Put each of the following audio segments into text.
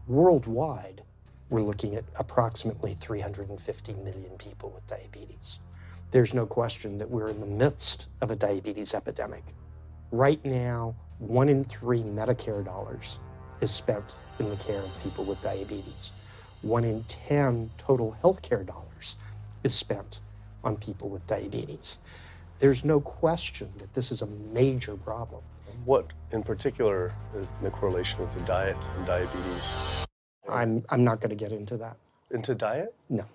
Worldwide, we're looking at approximately 350 million people with diabetes. There's no question that we're in the midst of a diabetes epidemic. Right now, 1 in 3 Medicare dollars is spent in the care of people with diabetes. 1 in 10 total healthcare dollars is spent on people with diabetes. There's no question that this is a major problem. What in particular is the correlation with the diet and diabetes? I'm not going to get into that. Into diet? No.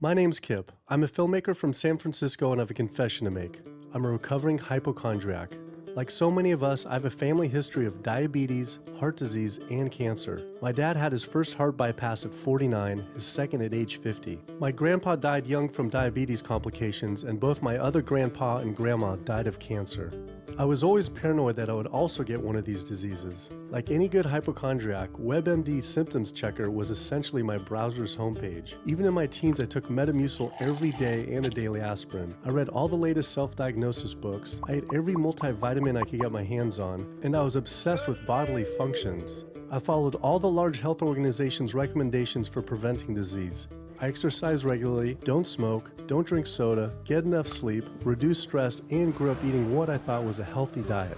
My name's Kip. I'm a filmmaker from San Francisco and I have a confession to make. I'm a recovering hypochondriac. Like so many of us, I have a family history of diabetes, heart disease, and cancer. My dad had his first heart bypass at 49, his second at age 50. My grandpa died young from diabetes complications, and both my other grandpa and grandma died of cancer. I was always paranoid that I would also get one of these diseases. Like any good hypochondriac, WebMD Symptoms Checker was essentially my browser's homepage. Even in my teens, I took Metamucil every day and a daily aspirin. I read all the latest self-diagnosis books, I ate every multivitamin I could get my hands on, and I was obsessed with bodily functions. I followed all the large health organizations' recommendations for preventing disease. I exercise regularly, don't smoke, don't drink soda, get enough sleep, reduce stress, and grew up eating what I thought was a healthy diet.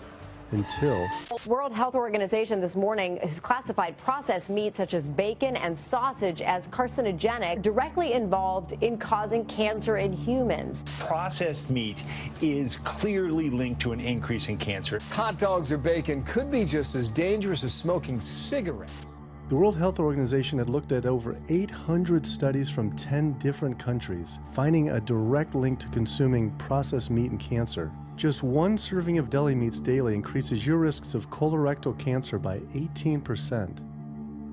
Until... World Health Organization this morning has classified processed meat such as bacon and sausage as carcinogenic, directly involved in causing cancer in humans. Processed meat is clearly linked to an increase in cancer. Hot dogs or bacon could be just as dangerous as smoking cigarettes. The World Health Organization had looked at over 800 studies from 10 different countries, finding a direct link to consuming processed meat and cancer. Just 1 serving of deli meats daily increases your risks of colorectal cancer by 18%.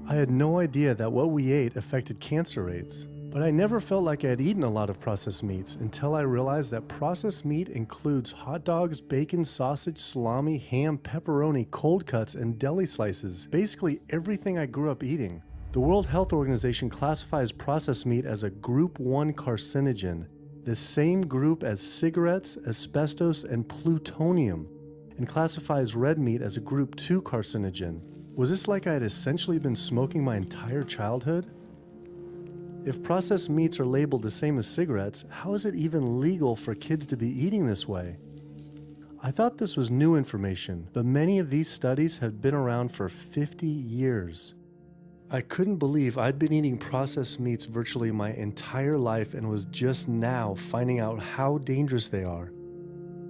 I had no idea that what we ate affected cancer rates, but I never felt like I had eaten a lot of processed meats until I realized that processed meat includes hot dogs, bacon, sausage, salami, ham, pepperoni, cold cuts, and deli slices, basically everything I grew up eating. The World Health Organization classifies processed meat as a Group 1 carcinogen, the same group as cigarettes, asbestos, and plutonium, and classifies red meat as a Group 2 carcinogen. Was this like I had essentially been smoking my entire childhood? If processed meats are labeled the same as cigarettes, how is it even legal for kids to be eating this way? I thought this was new information, but many of these studies have been around for 50 years. I couldn't believe I'd been eating processed meats virtually my entire life and was just now finding out how dangerous they are.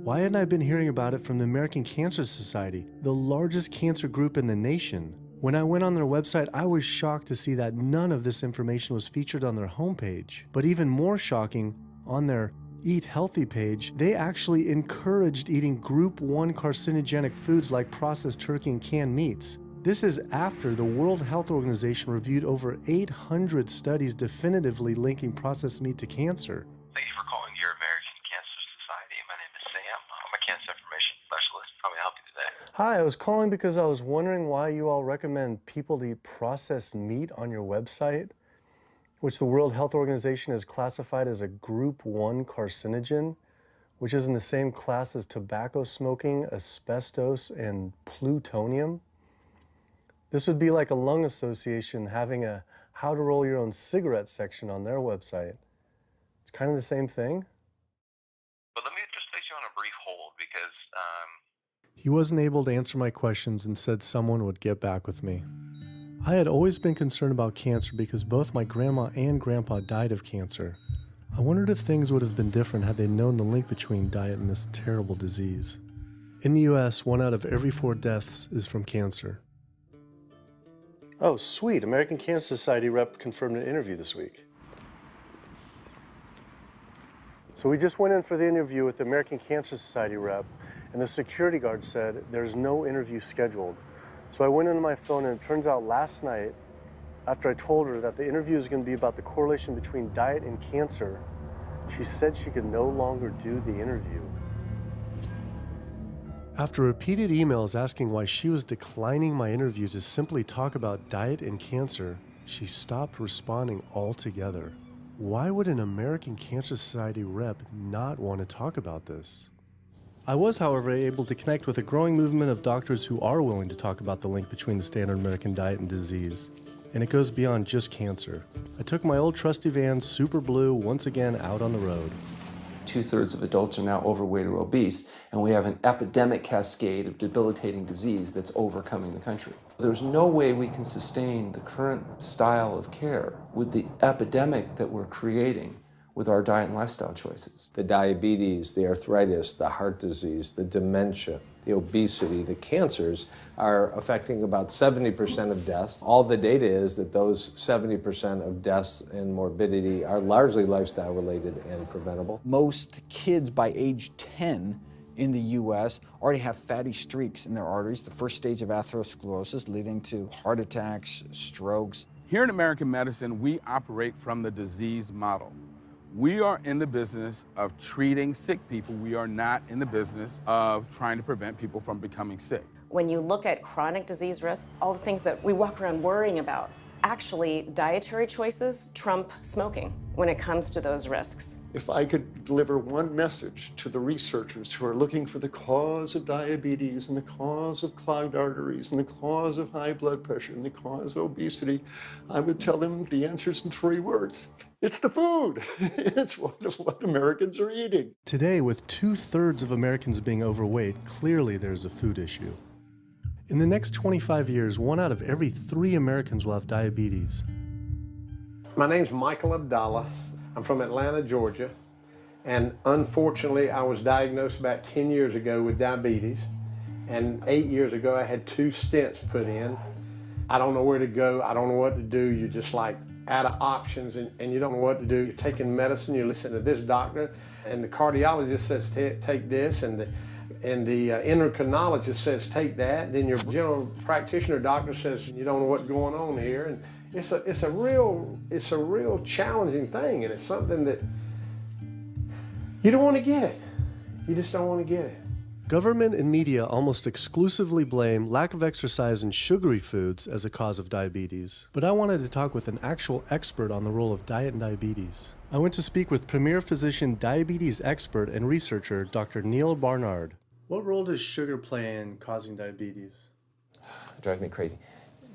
Why hadn't I been hearing about it from the American Cancer Society, the largest cancer group in the nation? When I went on their website, I was shocked to see that none of this information was featured on their homepage. But even more shocking, on their Eat Healthy page, they actually encouraged eating Group 1 carcinogenic foods like processed turkey and canned meats. This is after the World Health Organization reviewed over 800 studies definitively linking processed meat to cancer. Thank you for calling your American Cancer Society. My name is Sam. I'm a cancer information specialist. How may I help you today? Hi, I was calling because I was wondering why you all recommend people to eat processed meat on your website, which the World Health Organization has classified as a Group 1 carcinogen, which is in the same class as tobacco smoking, asbestos, and plutonium. This would be like a lung association having a how to roll your own cigarette section on their website. It's kind of the same thing. But let me just place you on a brief hold because He wasn't able to answer my questions and said someone would get back with me. I had always been concerned about cancer because both my grandma and grandpa died of cancer. I wondered if things would have been different had they known the link between diet and this terrible disease. In the US, 1 out of every 4 deaths is from cancer. Oh, sweet. American Cancer Society rep confirmed an interview this week. So we just went in for the interview with the American Cancer Society rep, and the security guard said there's no interview scheduled. So I went into my phone, and it turns out last night, after I told her that the interview is going to be about the correlation between diet and cancer, she said she could no longer do the interview. After repeated emails asking why she was declining my interview to simply talk about diet and cancer, she stopped responding altogether. Why would an American Cancer Society rep not want to talk about this? I was, however, able to connect with a growing movement of doctors who are willing to talk about the link between the standard American diet and disease. And it goes beyond just cancer. I took my old trusty van, Super Blue, once again out on the road. 2/3 of adults are now overweight or obese, and we have an epidemic cascade of debilitating disease that's overcoming the country. There's no way we can sustain the current style of care with the epidemic that we're creating with our diet and lifestyle choices. The diabetes, the arthritis, the heart disease, the dementia, the obesity, the cancers are affecting about 70% of deaths. All the data is that those 70% of deaths and morbidity are largely lifestyle related and preventable. Most kids by age 10 in the U.S. already have fatty streaks in their arteries, the first stage of atherosclerosis leading to heart attacks, strokes. Here in American medicine, we operate from the disease model. We are in the business of treating sick people. We are not in the business of trying to prevent people from becoming sick. When you look at chronic disease risk, all the things that we walk around worrying about, actually dietary choices trump smoking when it comes to those risks. If I could deliver one message to the researchers who are looking for the cause of diabetes and the cause of clogged arteries and the cause of high blood pressure and the cause of obesity, I would tell them the answer's in 3 words. It's the food. It's what Americans are eating. Today, with 2/3 of Americans being overweight, clearly there's a food issue. In the next 25 years, 1 out of every 3 Americans will have diabetes. My name's Michael Abdallah. I'm from Atlanta, Georgia, and unfortunately I was diagnosed about 10 years ago with diabetes, and 8 years ago I had 2 stents put in. I don't know where to go, I don't know what to do. You're just like out of options and you don't know what to do. You're taking medicine, you listen to this doctor, and the cardiologist says take this, and the endocrinologist says take that. Then your general practitioner doctor says you don't know what's going on here. And it's a real challenging thing, and it's something that you don't want to get. You just don't want to get it. Government and media almost exclusively blame lack of exercise and sugary foods as a cause of diabetes. But I wanted to talk with an actual expert on the role of diet and diabetes. I went to speak with premier physician, diabetes expert, and researcher, Dr. Neil Barnard. What role does sugar play in causing diabetes? It drives me crazy.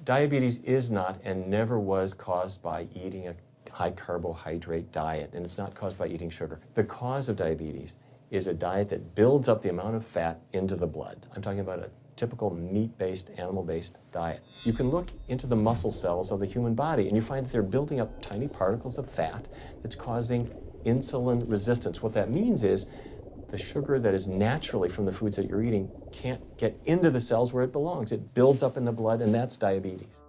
Diabetes is not and never was caused by eating a high carbohydrate diet, and it's not caused by eating sugar. The cause of diabetes is a diet that builds up the amount of fat into the blood. I'm talking about a typical meat-based, animal-based diet. You can look into the muscle cells of the human body and you find that they're building up tiny particles of fat that's causing insulin resistance. What that means is the sugar that is naturally from the foods that you're eating can't get into the cells where it belongs. It builds up in the blood, and that's diabetes.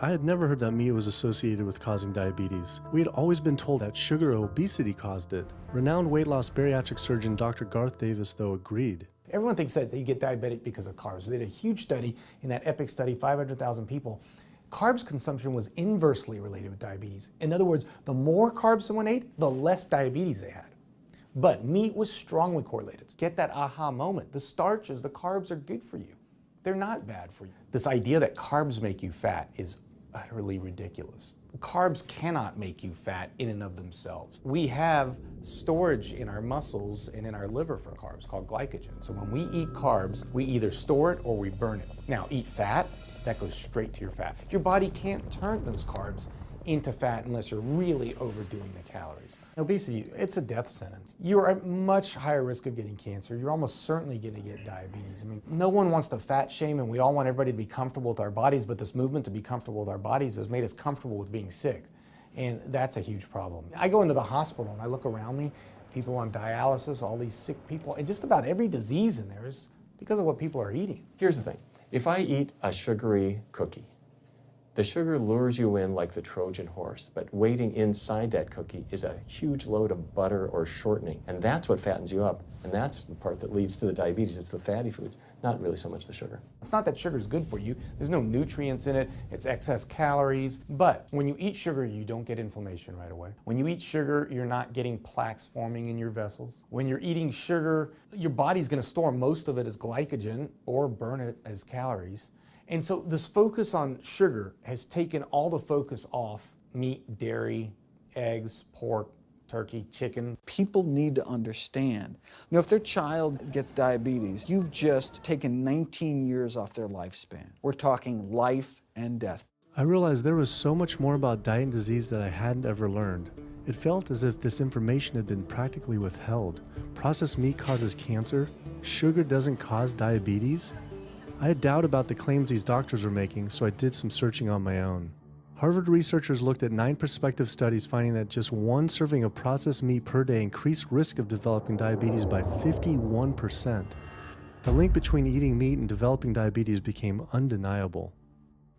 I had never heard that meat was associated with causing diabetes. We had always been told that sugar or obesity caused it. Renowned weight loss bariatric surgeon Dr. Garth Davis, though, agreed. Everyone thinks that you get diabetic because of carbs. They did a huge study in that EPIC study, 500,000 people. Carbs consumption was inversely related with diabetes. In other words, the more carbs someone ate, the less diabetes they had. But meat was strongly correlated. Get that aha moment. The starches, the carbs are good for you. They're not bad for you. This idea that carbs make you fat is utterly ridiculous. Carbs cannot make you fat in and of themselves. We have storage in our muscles and in our liver for carbs called glycogen. So when we eat carbs, we either store it or we burn it. Now, eat fat, that goes straight to your fat. Your body can't turn those carbs into fat unless you're really overdoing the calories. Obesity, it's a death sentence. You're at much higher risk of getting cancer. You're almost certainly going to get diabetes. I mean, no one wants to fat shame, and we all want everybody to be comfortable with our bodies, but this movement to be comfortable with our bodies has made us comfortable with being sick, and that's a huge problem. I go into the hospital and I look around me, people on dialysis, all these sick people, and just about every disease in there is because of what people are eating. Here's the thing. If I eat a sugary cookie, The sugar lures you in like the Trojan horse, but waiting inside that cookie is a huge load of butter or shortening, and that's what fattens you up, and that's the part that leads to the diabetes. It's the fatty foods, not really so much the sugar. It's not that sugar is good for you. There's no nutrients in it. It's excess calories. But when you eat sugar, you don't get inflammation right away. When you eat sugar, you're not getting plaques forming in your vessels. When you're eating sugar, your body's going to store most of it as glycogen or burn it as calories. And so this focus on sugar has taken all the focus off meat, dairy, eggs, pork, turkey, chicken. People need to understand, if their child gets diabetes, you've just taken 19 years off their lifespan. We're talking life and death. I realized there was so much more about diet and disease that I hadn't ever learned. It felt as if this information had been practically withheld. Processed meat causes cancer. Sugar doesn't cause diabetes. I had doubt about the claims these doctors were making, so I did some searching on my own. Harvard researchers looked at 9 prospective studies finding that just one serving of processed meat per day increased risk of developing diabetes by 51%. The link between eating meat and developing diabetes became undeniable.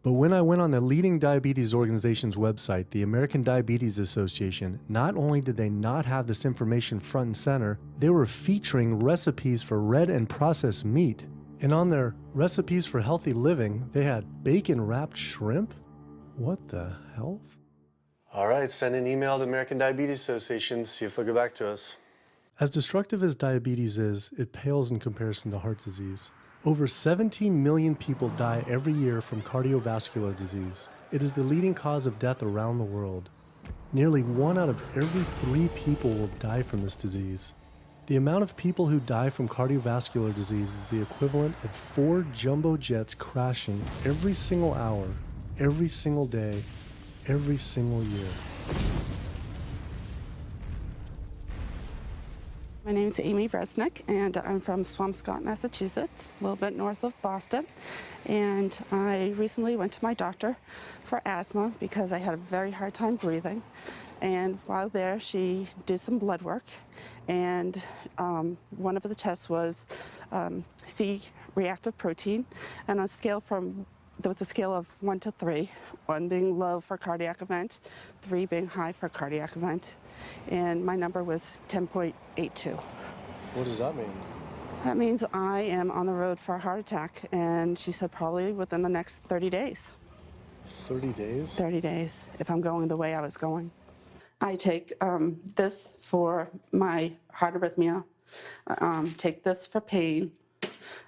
But when I went on the leading diabetes organization's website, the American Diabetes Association, not only did they not have this information front and center, they were featuring recipes for red and processed meat. And on their recipes for healthy living, they had bacon-wrapped shrimp? What the hell? All right, send an email to American Diabetes Association, see if they'll get back to us. As destructive as diabetes is, it pales in comparison to heart disease. Over 17 million people die every year from cardiovascular disease. It is the leading cause of death around the world. Nearly 1 out of every 3 people will die from this disease. The amount of people who die from cardiovascular disease is the equivalent of 4 jumbo jets crashing every single hour, every single day, every single year. My name is Amy Resnick, and I'm from Swampscott, Massachusetts, a little bit north of Boston. And I recently went to my doctor for asthma because I had a very hard time breathing. And while there, she did some blood work, and one of the tests was C-reactive protein, and on a scale there was a scale of 1 to 3, 1 being low for cardiac event, 3 being high for cardiac event, and my number was 10.82. What does that mean? That means I am on the road for a heart attack, and she said probably within the next 30 days. 30 days? 30 days, if I'm going the way I was going. I take this for my heart arrhythmia, take this for pain,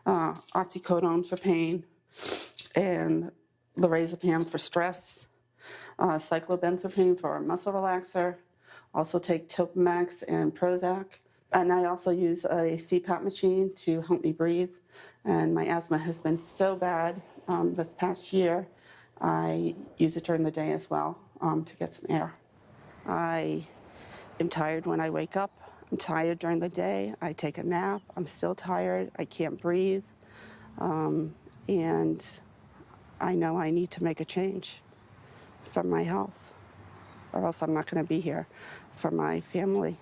oxycodone for pain, and lorazepam for stress, cyclobenzaprine for a muscle relaxer. Also take Topamax and Prozac. And I also use a CPAP machine to help me breathe. And my asthma has been so bad this past year, I use it during the day as well to get some air. I am tired when I wake up. I'm tired during the day. I take a nap. I'm still tired. I can't breathe. And I know I need to make a change for my health, or else I'm not going to be here for my family.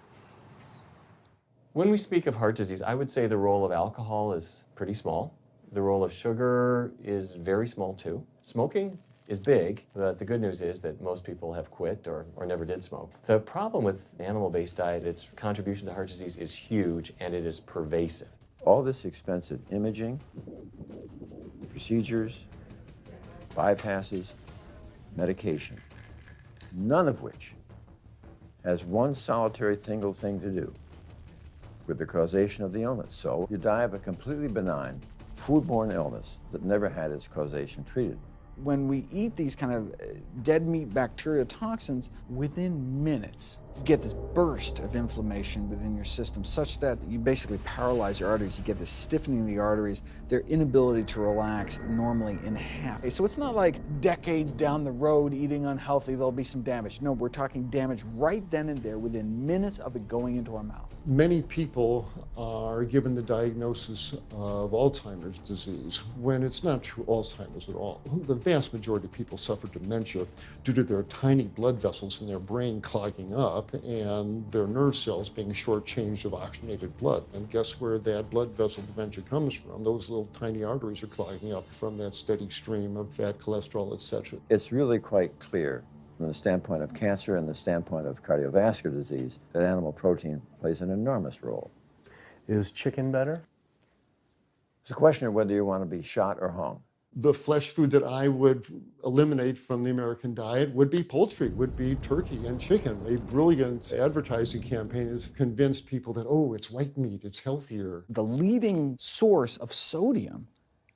When we speak of heart disease, I would say the role of alcohol is pretty small. The role of sugar is very small too. Smoking is big, but the good news is that most people have quit or never did smoke. The problem with animal-based diet, its contribution to heart disease is huge, and it is pervasive. All this expensive imaging, procedures, bypasses, medication, none of which has one solitary single thing to do with the causation of the illness. So you die of a completely benign, foodborne illness that never had its causation treated. When we eat these kind of dead meat bacteria toxins, within minutes, you get this burst of inflammation within your system such that you basically paralyze your arteries. You get this stiffening of the arteries, their inability to relax normally in half. So it's not like decades down the road eating unhealthy, there'll be some damage. No, we're talking damage right then and there within minutes of it going into our mouth. Many people are given the diagnosis of Alzheimer's disease when it's not true Alzheimer's at all. The vast majority of people suffer dementia due to their tiny blood vessels in their brain clogging up up and their nerve cells being shortchanged of oxygenated blood. And guess where that blood vessel dementia comes from? Those little tiny arteries are clogging up from that steady stream of fat, cholesterol, etc. It's really quite clear from the standpoint of cancer and the standpoint of cardiovascular disease that animal protein plays an enormous role. Is chicken better? It's a question of whether you want to be shot or hung. The flesh food that I would eliminate from the American diet would be poultry, would be turkey and chicken. A brilliant advertising campaign has convinced people that, oh, it's white meat, it's healthier. The leading source of sodium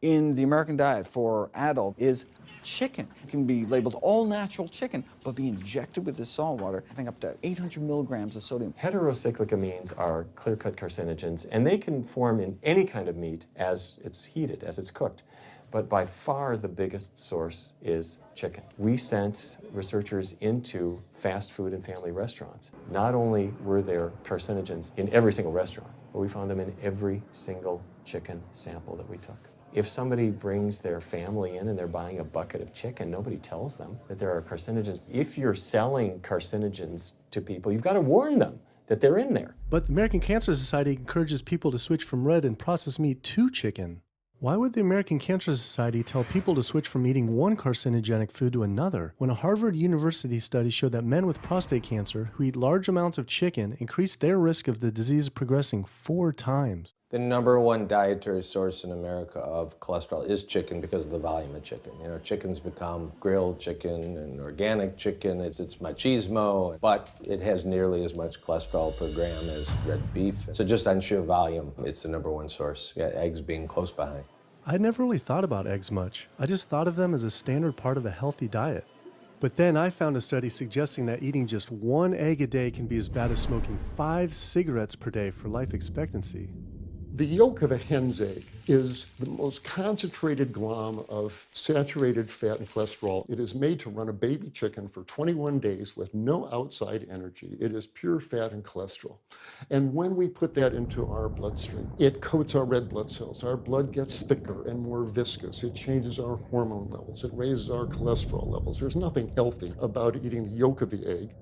in the American diet for adult is chicken. It can be labeled all natural chicken, but be injected with the salt water, having up to 800 milligrams of sodium. Heterocyclic amines are clear-cut carcinogens, and they can form in any kind of meat as it's heated, as it's cooked. But by far the biggest source is chicken. We sent researchers into fast food and family restaurants. Not only were there carcinogens in every single restaurant, but we found them in every single chicken sample that we took. If somebody brings their family in and they're buying a bucket of chicken, nobody tells them that there are carcinogens. If you're selling carcinogens to people, you've got to warn them that they're in there. But the American Cancer Society encourages people to switch from red and processed meat to chicken. Why would the American Cancer Society tell people to switch from eating one carcinogenic food to another when a Harvard University study showed that men with prostate cancer who eat large amounts of chicken increased their risk of the disease progressing 4 times? The number one dietary source in America of cholesterol is chicken because of the volume of chicken. You know, chicken's become grilled chicken and organic chicken. It's machismo, but it has nearly as much cholesterol per gram as red beef. So just on sheer volume, it's the number one source. Yeah, eggs being close behind. I'd never really thought about eggs much. I just thought of them as a standard part of a healthy diet. But then I found a study suggesting that eating just 1 egg a day can be as bad as smoking 5 cigarettes per day for life expectancy. The yolk of a hen's egg is the most concentrated glom of saturated fat and cholesterol. It is made to run a baby chicken for 21 days with no outside energy. It is pure fat and cholesterol. And when we put that into our bloodstream, it coats our red blood cells. Our blood gets thicker and more viscous. It changes our hormone levels. It raises our cholesterol levels. There's nothing healthy about eating the yolk of the egg.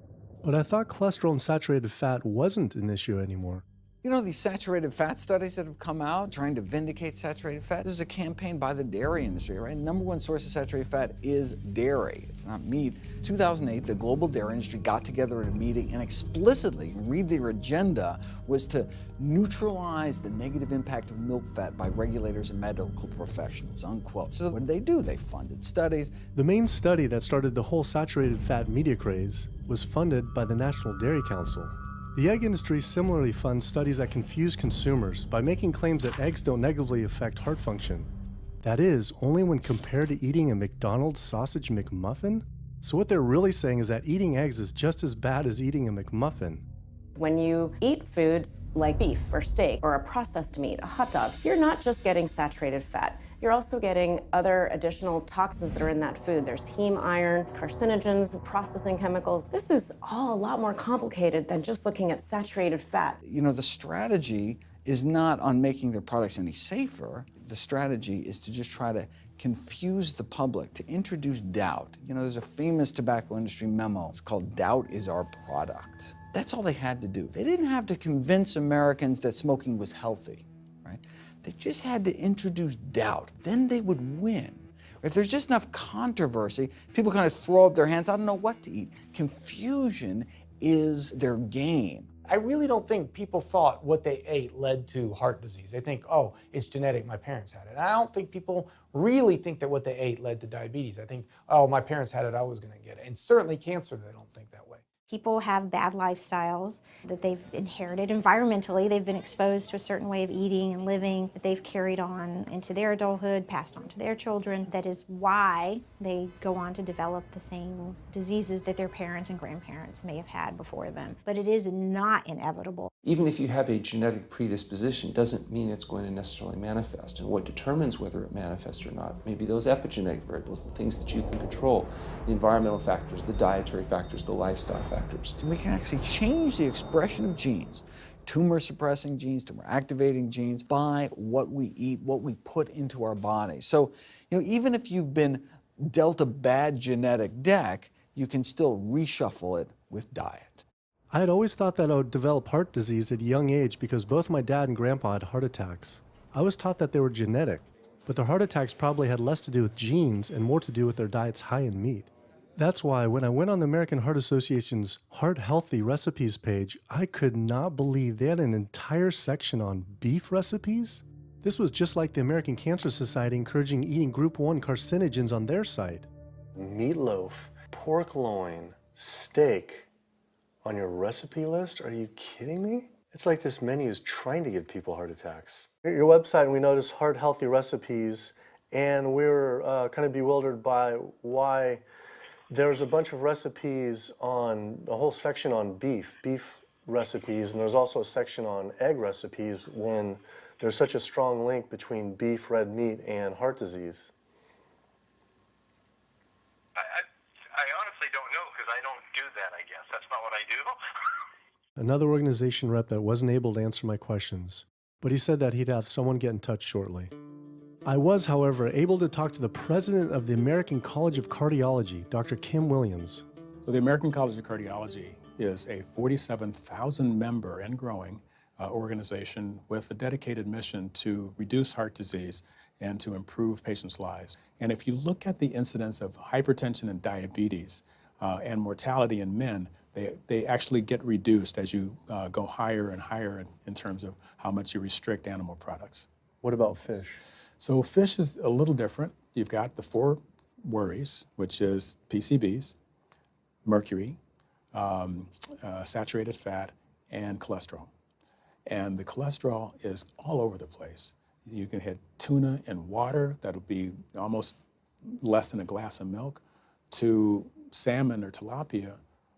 But I thought cholesterol and saturated fat wasn't an issue anymore. You know, these saturated fat studies that have come out trying to vindicate saturated fat, this is a campaign by the dairy industry, right? Number one source of saturated fat is dairy. It's not meat. 2008, the global dairy industry got together at a meeting and explicitly, read their agenda, was to neutralize the negative impact of milk fat by regulators and medical professionals, unquote. So what did they do? They funded studies. The main study that started the whole saturated fat media craze was funded by the National Dairy Council. The egg industry similarly funds studies that confuse consumers by making claims that eggs don't negatively affect heart function. That is, only when compared to eating a McDonald's sausage McMuffin? So what they're really saying is that eating eggs is just as bad as eating a McMuffin. When you eat foods like beef or steak or a processed meat, a hot dog, you're not just getting saturated fat. You're also getting other additional toxins that are in that food. There's heme iron, carcinogens, processing chemicals. This is all a lot more complicated than just looking at saturated fat. You know, the strategy is not on making their products any safer. The strategy is to just try to confuse the public, to introduce doubt. You know, there's a famous tobacco industry memo. It's called "Doubt is Our Product." That's all they had to do. They didn't have to convince Americans that smoking was healthy, right? They just had to introduce doubt. Then they would win. If there's just enough controversy, people kind of throw up their hands, I don't know what to eat. Confusion is their game. I really don't think people thought what they ate led to heart disease. They think, oh, it's genetic, my parents had it. I don't think people really think that what they ate led to diabetes. I think, oh, my parents had it, I was gonna get it. And certainly cancer, they don't think that way. People have bad lifestyles that they've inherited environmentally. They've been exposed to a certain way of eating and living that they've carried on into their adulthood, passed on to their children. That is why they go on to develop the same diseases that their parents and grandparents may have had before them. But it is not inevitable. Even if you have a genetic predisposition, doesn't mean it's going to necessarily manifest. And what determines whether it manifests or not may be those epigenetic variables, the things that you can control, the environmental factors, the dietary factors, the lifestyle factors. So we can actually change the expression of genes, tumor-suppressing genes, tumor-activating genes, by what we eat, what we put into our body. So, you know, even if you've been dealt a bad genetic deck, you can still reshuffle it with diet. I had always thought that I would develop heart disease at a young age because both my dad and grandpa had heart attacks. I was taught that they were genetic, but their heart attacks probably had less to do with genes and more to do with their diets high in meat. That's why when I went on the American Heart Association's Heart Healthy Recipes page, I could not believe they had an entire section on beef recipes. This was just like the American Cancer Society encouraging eating Group 1 carcinogens on their site. Meatloaf, pork loin, steak on your recipe list? Are you kidding me? It's like this menu is trying to give people heart attacks. Your website, we noticed Heart Healthy Recipes, and we were kind of bewildered by why there's a bunch of recipes on, a whole section on beef recipes, and there's also a section on egg recipes when there's such a strong link between beef, red meat, and heart disease. I honestly don't know because I don't do that, I guess. That's not what I do. Another organization rep that wasn't able to answer my questions, but he said that he'd have someone get in touch shortly. I was, however, able to talk to the president of the American College of Cardiology, Dr. Kim Williams. So the American College of Cardiology is a 47,000 member and growing organization with a dedicated mission to reduce heart disease and to improve patients' lives. And if you look at the incidence of hypertension and diabetes and mortality in men, they actually get reduced as you go higher and higher in terms of how much you restrict animal products. What about fish? So fish is a little different. You've got the 4 worries, which is PCBs, mercury, saturated fat, and cholesterol. And the cholesterol is all over the place. You can hit tuna in water, that'll be almost less than a glass of milk, to salmon or tilapia,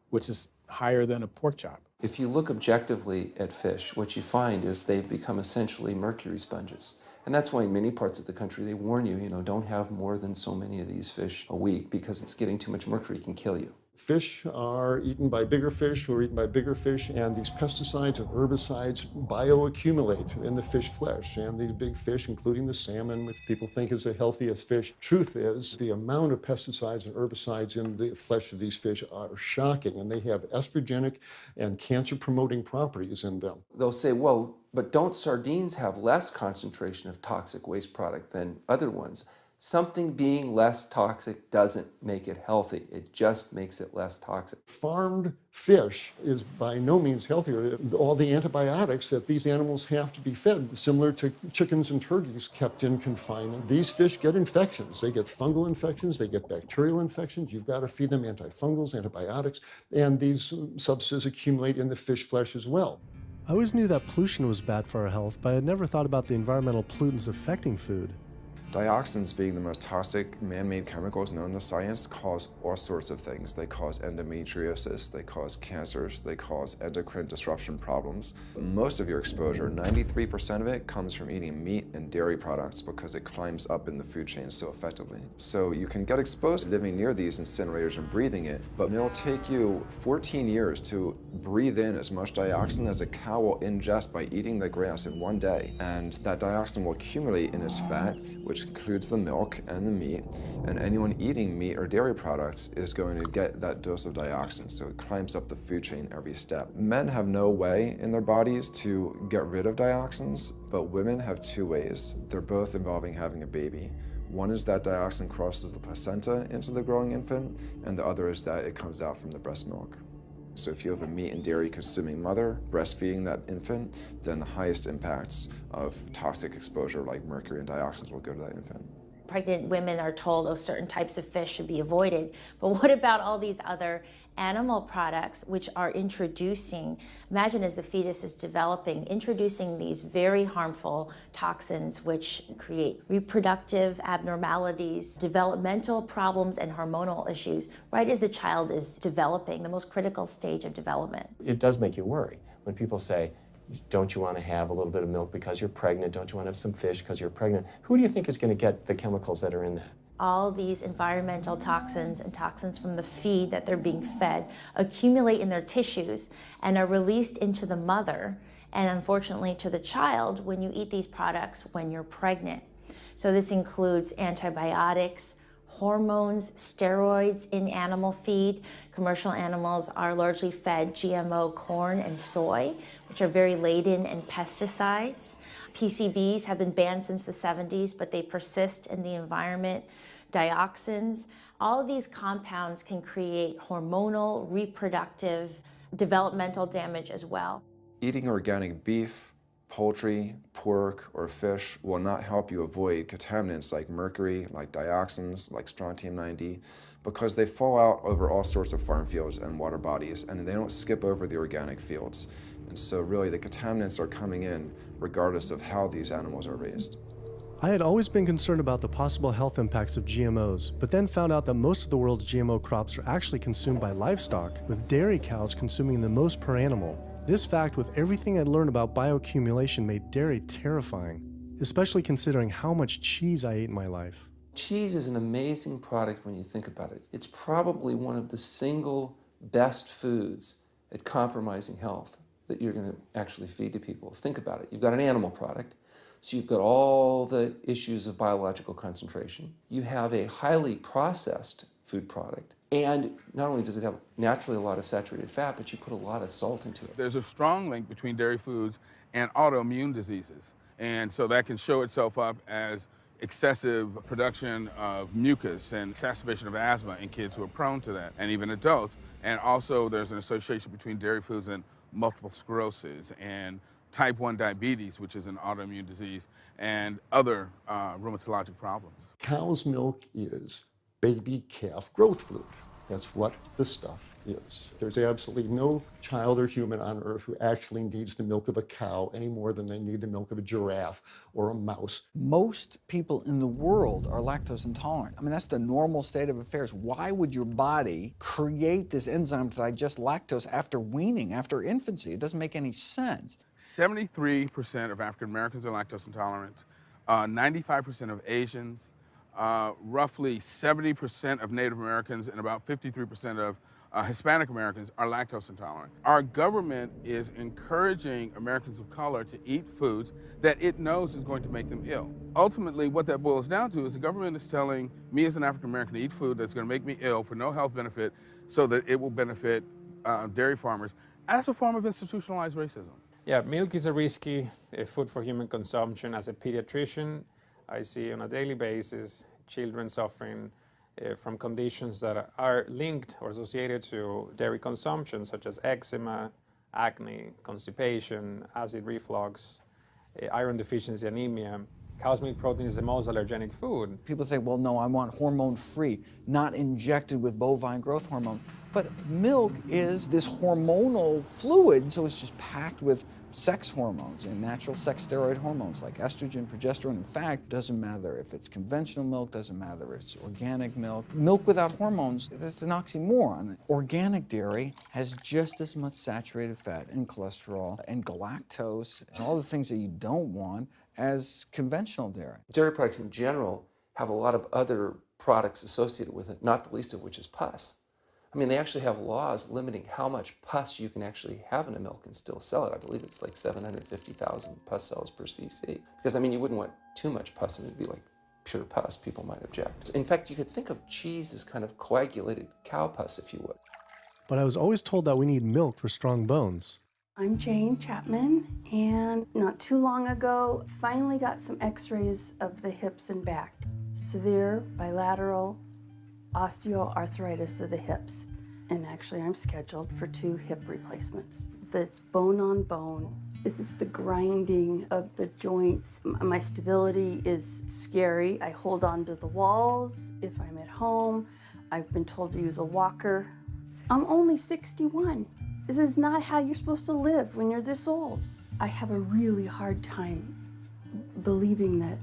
which is higher than a pork chop. If you look objectively at fish, what you find is they've become essentially mercury sponges. And that's why in many parts of the country they warn you, don't have more than so many of these fish a week because it's getting too much mercury can kill you. Fish are eaten by bigger fish who are eaten by bigger fish, and these pesticides and herbicides bioaccumulate in the fish flesh. And these big fish, including the salmon, which people think is the healthiest fish, truth is the amount of pesticides and herbicides in the flesh of these fish are shocking, and they have estrogenic and cancer-promoting properties in them. They'll say, well, but don't sardines have less concentration of toxic waste product than other ones? Something being less toxic doesn't make it healthy. It just makes it less toxic. Farmed fish is by no means healthier. All the antibiotics that these animals have to be fed, similar to chickens and turkeys kept in confinement. These fish get infections. They get fungal infections, they get bacterial infections. You've got to feed them antifungals, antibiotics, and these substances accumulate in the fish flesh as well. I always knew that pollution was bad for our health, but I had never thought about the environmental pollutants affecting food. Dioxins, being the most toxic man-made chemicals known to science, cause all sorts of things. They cause endometriosis, they cause cancers, they cause endocrine disruption problems. Most of your exposure, 93% of it, comes from eating meat and dairy products because it climbs up in the food chain so effectively. So you can get exposed to living near these incinerators and breathing it, but it'll take you 14 years to breathe in as much dioxin as a cow will ingest by eating the grass in one day. And that dioxin will accumulate in its fat, which includes the milk and the meat, and anyone eating meat or dairy products is going to get that dose of dioxin, so it climbs up the food chain every step. Men have no way in their bodies to get rid of dioxins, but women have 2 ways. They're both involving having a baby. One is that dioxin crosses the placenta into the growing infant, and the other is that it comes out from the breast milk. So if you have a meat and dairy consuming mother breastfeeding that infant, then the highest impacts of toxic exposure like mercury and dioxins will go to that infant. Pregnant women are told, oh, certain types of fish should be avoided. But what about all these other animal products which are introducing, imagine as the fetus is developing, introducing these very harmful toxins which create reproductive abnormalities, developmental problems, and hormonal issues right as the child is developing, the most critical stage of development. It does make you worry when people say, don't you want to have a little bit of milk because you're pregnant? Don't you want to have some fish because you're pregnant? Who do you think is going to get the chemicals that are in that? All these environmental toxins and toxins from the feed that they're being fed accumulate in their tissues and are released into the mother and unfortunately to the child when you eat these products when you're pregnant. So this includes antibiotics, hormones, steroids in animal feed. Commercial animals are largely fed GMO corn and soy, which are very laden in pesticides. PCBs have been banned since the 70s, but they persist in the environment. Dioxins, all of these compounds can create hormonal, reproductive, developmental damage as well. Eating organic beef, poultry, pork, or fish will not help you avoid contaminants like mercury, like dioxins, like strontium-90, because they fall out over all sorts of farm fields and water bodies, and they don't skip over the organic fields. And so really the contaminants are coming in regardless of how these animals are raised. I had always been concerned about the possible health impacts of GMOs, but then found out that most of the world's GMO crops are actually consumed by livestock, with dairy cows consuming the most per animal. This fact, with everything I'd learned about bioaccumulation, made dairy terrifying, especially considering how much cheese I ate in my life. Cheese is an amazing product when you think about it. It's probably one of the single best foods at compromising health that you're going to actually feed to people. Think about it. You've got an animal product, so you've got all the issues of biological concentration. You have a highly processed food product, and not only does it have naturally a lot of saturated fat, but you put a lot of salt into it. There's a strong link between dairy foods and autoimmune diseases, and so that can show itself up as excessive production of mucus and exacerbation of asthma in kids who are prone to that, and even adults. And also there's an association between dairy foods and multiple sclerosis and type 1 diabetes, which is an autoimmune disease, and other rheumatologic problems. Cow's milk is baby calf growth fluid. That's what the stuff is. There's absolutely no child or human on earth who actually needs the milk of a cow any more than they need the milk of a giraffe or a mouse. Most people in the world are lactose intolerant. I mean, that's the normal state of affairs. Why would your body create this enzyme to digest lactose after weaning, after infancy? It doesn't make any sense. 73% of African Americans are lactose intolerant, 95% of Asians, roughly 70% of Native Americans, and about 53% of Hispanic Americans are lactose intolerant. Our government is encouraging Americans of color to eat foods that it knows is going to make them ill. Ultimately, what that boils down to is the government is telling me as an African American to eat food that's going to make me ill for no health benefit so that it will benefit dairy farmers as a form of institutionalized racism. Yeah, milk is a risky food for human consumption. As a pediatrician, I see on a daily basis children suffering from conditions that are linked or associated to dairy consumption, such as eczema, acne, constipation, acid reflux, iron deficiency, anemia. Cow's milk protein is the most allergenic food. People say, well, no, I want hormone-free, not injected with bovine growth hormone. But milk is this hormonal fluid, so it's just packed with sex hormones and natural sex steroid hormones like estrogen, progesterone. In fact, doesn't matter if it's conventional milk, doesn't matter if it's organic milk. Milk without hormones, that's an oxymoron. Organic dairy has just as much saturated fat and cholesterol and galactose and all the things that you don't want as conventional dairy. Dairy products in general have a lot of other products associated with it, not the least of which is pus. I mean, they actually have laws limiting how much pus you can actually have in a milk and still sell it. I believe it's like 750,000 pus cells per cc. Because, I mean, you wouldn't want too much pus and it'd be like pure pus. People might object. In fact, you could think of cheese as kind of coagulated cow pus, if you would. But I was always told that we need milk for strong bones. I'm Jane Chapman, and not too long ago, finally got some x-rays of the hips and back. Severe bilateral osteoarthritis of the hips. And actually, I'm scheduled for 2 hip replacements. That's bone on bone. It's the grinding of the joints. My stability is scary. I hold on to the walls if I'm at home. I've been told to use a walker. I'm only 61. This is not how you're supposed to live when you're this old. I have a really hard time believing that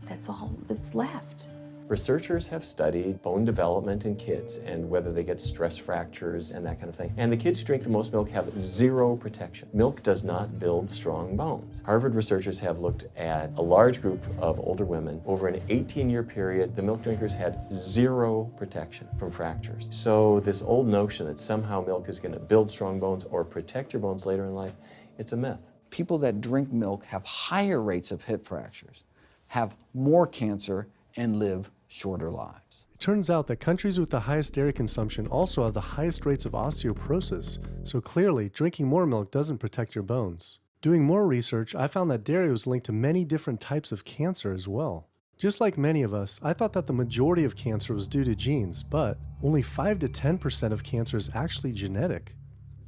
that's all that's left. Researchers have studied bone development in kids and whether they get stress fractures and that kind of thing. And the kids who drink the most milk have 0 protection. Milk does not build strong bones. Harvard researchers have looked at a large group of older women. Over an 18-year period, the milk drinkers had 0 protection from fractures. So this old notion that somehow milk is going to build strong bones or protect your bones later in life, it's a myth. People that drink milk have higher rates of hip fractures, have more cancer, and live shorter lives. It turns out that countries with the highest dairy consumption also have the highest rates of osteoporosis, so clearly drinking more milk doesn't protect your bones. Doing more research, I found that dairy was linked to many different types of cancer as well. Just like many of us, I thought that the majority of cancer was due to genes, but only 5 to 10% of cancer is actually genetic.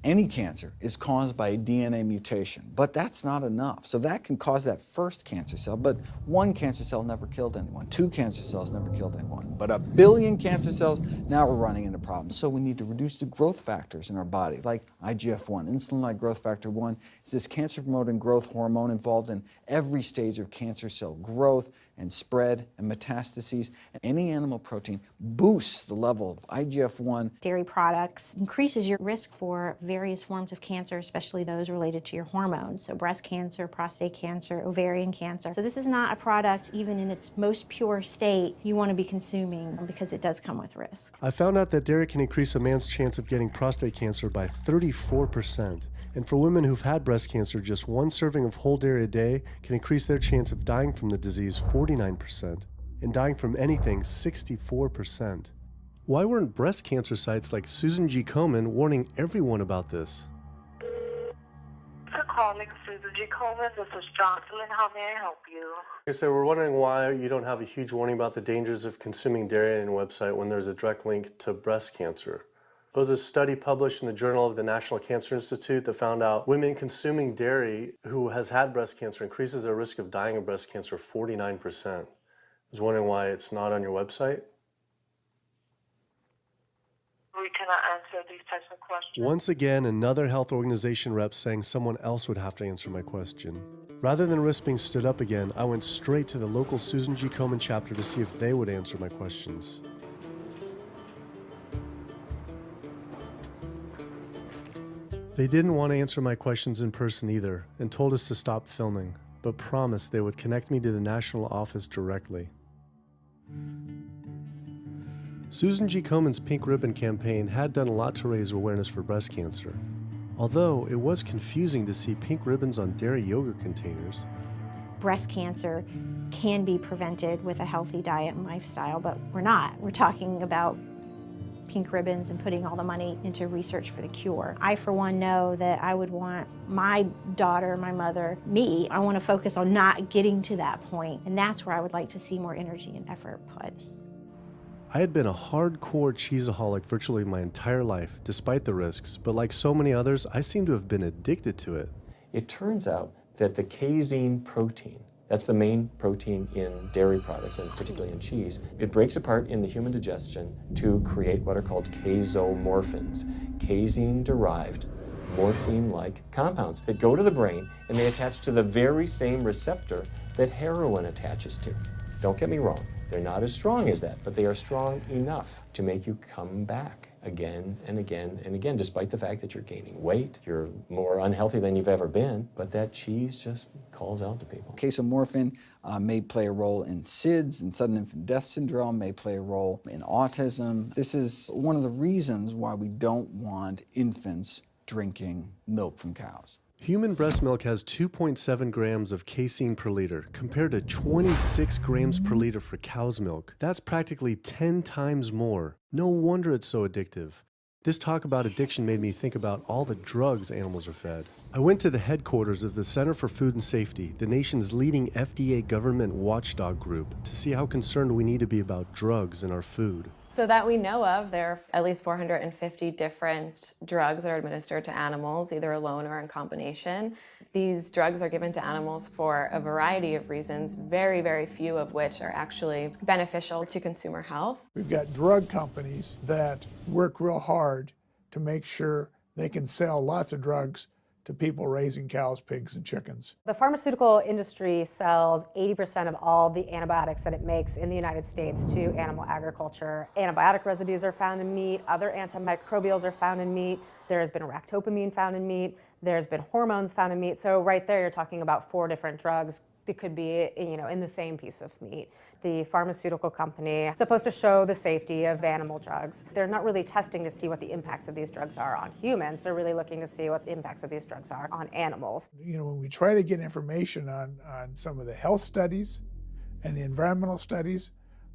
Any cancer is caused by a DNA mutation, but that's not enough. So that can cause that first cancer cell, but one cancer cell never killed anyone. 2 cancer cells never killed anyone. But 1 billion cancer cells, now we're running into problems. So we need to reduce the growth factors in our body, like IGF-1. Insulin-like growth factor 1 is this cancer-promoting growth hormone involved in every stage of cancer cell growth and spread and metastases. Any animal protein boosts the level of IGF-1. Dairy products increases your risk for various forms of cancer, especially those related to your hormones. So breast cancer, prostate cancer, ovarian cancer. So this is not a product, even in its most pure state, you want to be consuming because it does come with risk. I found out that dairy can increase a man's chance of getting prostate cancer by 34%. And for women who've had breast cancer, just 1 serving of whole dairy a day can increase their chance of dying from the disease 49%, and dying from anything 64%. Why weren't breast cancer sites like Susan G. Komen warning everyone about this? For calling Susan G. Komen, this is Jocelyn. How may I help you? Okay, so we're wondering why you don't have a huge warning about the dangers of consuming dairy on your website when there's a direct link to breast cancer. There was a study published in the Journal of the National Cancer Institute that found out women consuming dairy who has had breast cancer increases their risk of dying of breast cancer 49%. I was wondering why it's not on your website. We cannot answer these types of questions. Once again, another health organization rep saying someone else would have to answer my question. Rather than risk being stood up again, I went straight to the local Susan G. Komen chapter to see if they would answer my questions. They didn't want to answer my questions in person either, and told us to stop filming, but promised they would connect me to the national office directly. Susan G. Komen's Pink Ribbon campaign had done a lot to raise awareness for breast cancer, although it was confusing to see pink ribbons on dairy yogurt containers. Breast cancer can be prevented with a healthy diet and lifestyle, but we're not. We're talking about pink ribbons and putting all the money into research for the cure. I, for one, know that I would want my daughter, my mother, me, I want to focus on not getting to that point, and that's where I would like to see more energy and effort put. I had been a hardcore cheeseaholic virtually my entire life, despite the risks, but like so many others, I seem to have been addicted to it. It turns out that the casein protein, that's the main protein in dairy products, and particularly in cheese, it breaks apart in the human digestion to create what are called casomorphins, casein-derived, morphine-like compounds that go to the brain, and they attach to the very same receptor that heroin attaches to. Don't get me wrong, they're not as strong as that, but they are strong enough to make you come back again and again and again, despite the fact that you're gaining weight, you're more unhealthy than you've ever been, but that cheese just calls out to people. Casomorphin may play a role in SIDS, and sudden infant death syndrome, may play a role in autism. This is one of the reasons why we don't want infants drinking milk from cows. Human breast milk has 2.7 grams of casein per liter, compared to 26 grams per liter for cow's milk. That's practically 10 times more. No wonder it's so addictive. This talk about addiction made me think about all the drugs animals are fed. I went to the headquarters of the Center for Food and Safety, the nation's leading FDA government watchdog group, to see how concerned we need to be about drugs in our food. So that we know of, there are at least 450 different drugs that are administered to animals, either alone or in combination. These drugs are given to animals for a variety of reasons, very, very few of which are actually beneficial to consumer health. We've got drug companies that work real hard to make sure they can sell lots of drugs to people raising cows, pigs, and chickens. The pharmaceutical industry sells 80% of all the antibiotics that it makes in the United States to animal agriculture. Antibiotic residues are found in meat, other antimicrobials are found in meat, there has been ractopamine found in meat, there's been hormones found in meat. So right there you're talking about 4 different drugs. It could be, in the same piece of meat. The pharmaceutical company is supposed to show the safety of animal drugs. They're not really testing to see what the impacts of these drugs are on humans. They're really looking to see what the impacts of these drugs are on animals. When we try to get information on some of the health studies and the environmental studies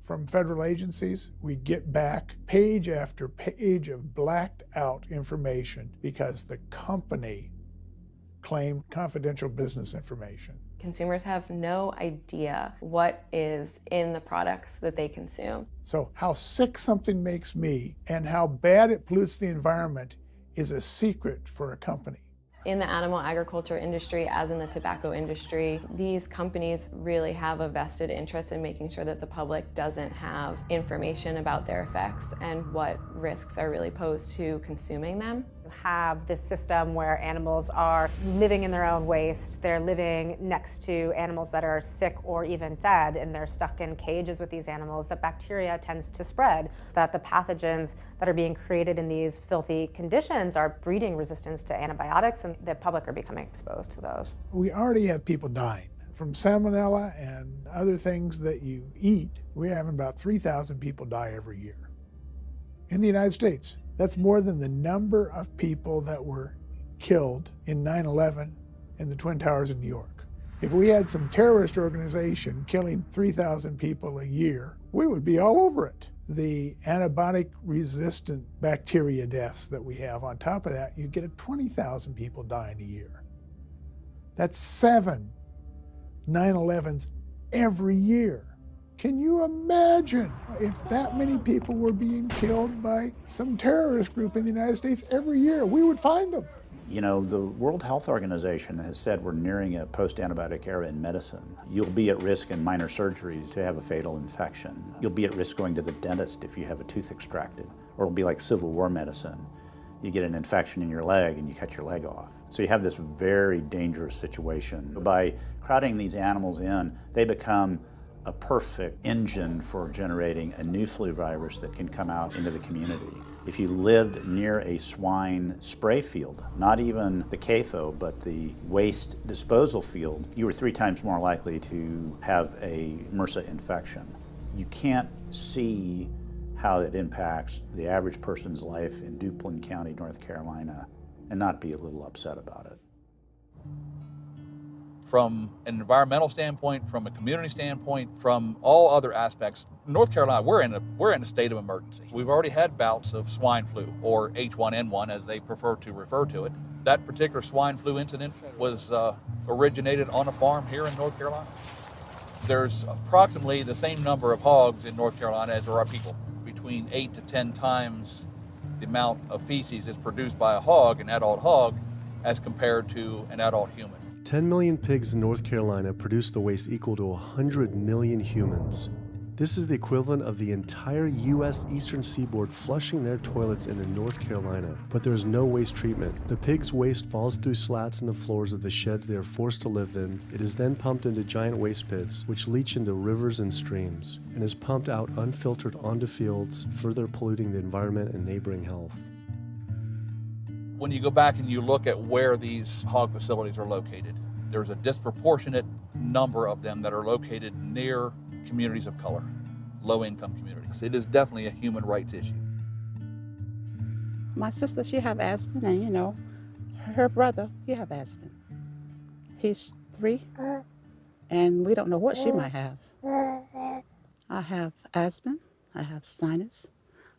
from federal agencies, we get back page after page of blacked out information because the company claimed confidential business information. Consumers have no idea what is in the products that they consume. So how sick something makes me and how bad it pollutes the environment is a secret for a company. In the animal agriculture industry, as in the tobacco industry, these companies really have a vested interest in making sure that the public doesn't have information about their effects and what risks are really posed to consuming them. Have this system where animals are living in their own waste, they're living next to animals that are sick or even dead, and they're stuck in cages with these animals, that bacteria tends to spread, so that the pathogens that are being created in these filthy conditions are breeding resistance to antibiotics, and the public are becoming exposed to those. We already have people dying from salmonella and other things that you eat. We're having about 3,000 people die every year in the United States. That's more than the number of people that were killed in 9/11 in the Twin Towers in New York. If we had some terrorist organization killing 3,000 people a year, we would be all over it. The antibiotic-resistant bacteria deaths that we have, on top of that, you get 20,000 people dying a year. That's 7 9/11s every year. Can you imagine if that many people were being killed by some terrorist group in the United States every year? We would find them. You know, the World Health Organization has said we're nearing a post-antibiotic era in medicine. You'll be at risk in minor surgery to have a fatal infection. You'll be at risk going to the dentist if you have a tooth extracted. Or it'll be like Civil War medicine. You get an infection in your leg and you cut your leg off. So you have this very dangerous situation. By crowding these animals in, they become a perfect engine for generating a new flu virus that can come out into the community. If you lived near a swine spray field, not even the CAFO, but the waste disposal field, you were 3 times more likely to have a MRSA infection. You can't see how it impacts the average person's life in Duplin County, North Carolina, and not be a little upset about it. From an environmental standpoint, from a community standpoint, from all other aspects, North Carolina, we're in a state of emergency. We've already had bouts of swine flu, or H1N1 as they prefer to refer to it. That particular swine flu incident was originated on a farm here in North Carolina. There's approximately the same number of hogs in North Carolina as there are people. Between 8 to 10 times the amount of feces is produced by a hog, an adult hog, as compared to an adult human. 10 million pigs in North Carolina produce the waste equal to 100 million humans. This is the equivalent of the entire U.S. eastern seaboard flushing their toilets into North Carolina. But there is no waste treatment. The pigs' waste falls through slats in the floors of the sheds they are forced to live in. It is then pumped into giant waste pits, which leach into rivers and streams, and is pumped out unfiltered onto fields, further polluting the environment and neighboring health. When you go back and you look at where these hog facilities are located, there's a disproportionate number of them that are located near communities of color, low-income communities. It is definitely a human rights issue. My sister, she have asthma, and you know, her brother, he have asthma. He's 3, and we don't know what she might have. I have asthma, I have sinus,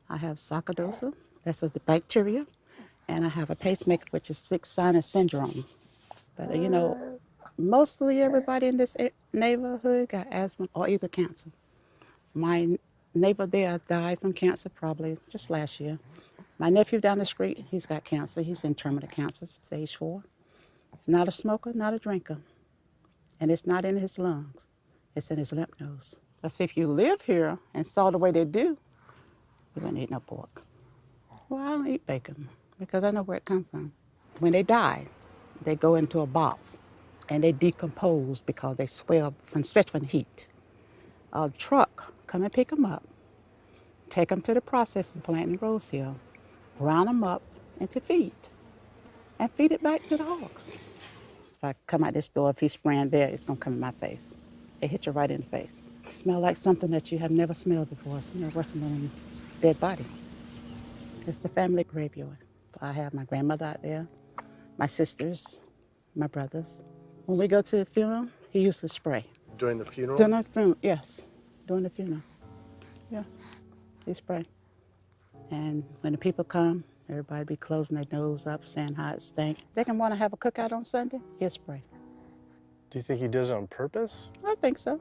I have sarcoidosis, that's the bacteria, and I have a pacemaker, which is 6 sinus syndrome. But you know, mostly everybody in this neighborhood got asthma or either cancer. My neighbor there died from cancer probably just last year. My nephew down the street, he's got cancer. He's in terminal cancer, stage 4. He's not a smoker, not a drinker. And it's not in his lungs. It's in his lymph nodes. But see, if you live here and saw the way they do, you wouldn't eat no pork. Well, I don't eat bacon because I know where it comes from. When they die, they go into a box and they decompose because they swell especially from the heat. A truck come and pick them up, take them to the processing plant in Rose Hill, ground them up into feed, and feed it back to the hogs. If I come out this door, if he's spraying there, it's gonna come in my face. It hit you right in the face. Smell like something that you have never smelled before. It smells worse than a dead body. It's the family graveyard. I have my grandmother out there, my sisters, my brothers. When we go to the funeral, he used to spray. During the funeral? During the funeral, yes, during the funeral. Yeah, he spray. And when the people come, everybody be closing their nose up, saying how it stink. They can want to have a cookout on Sunday, he'll spray. Do you think he does it on purpose? I think so,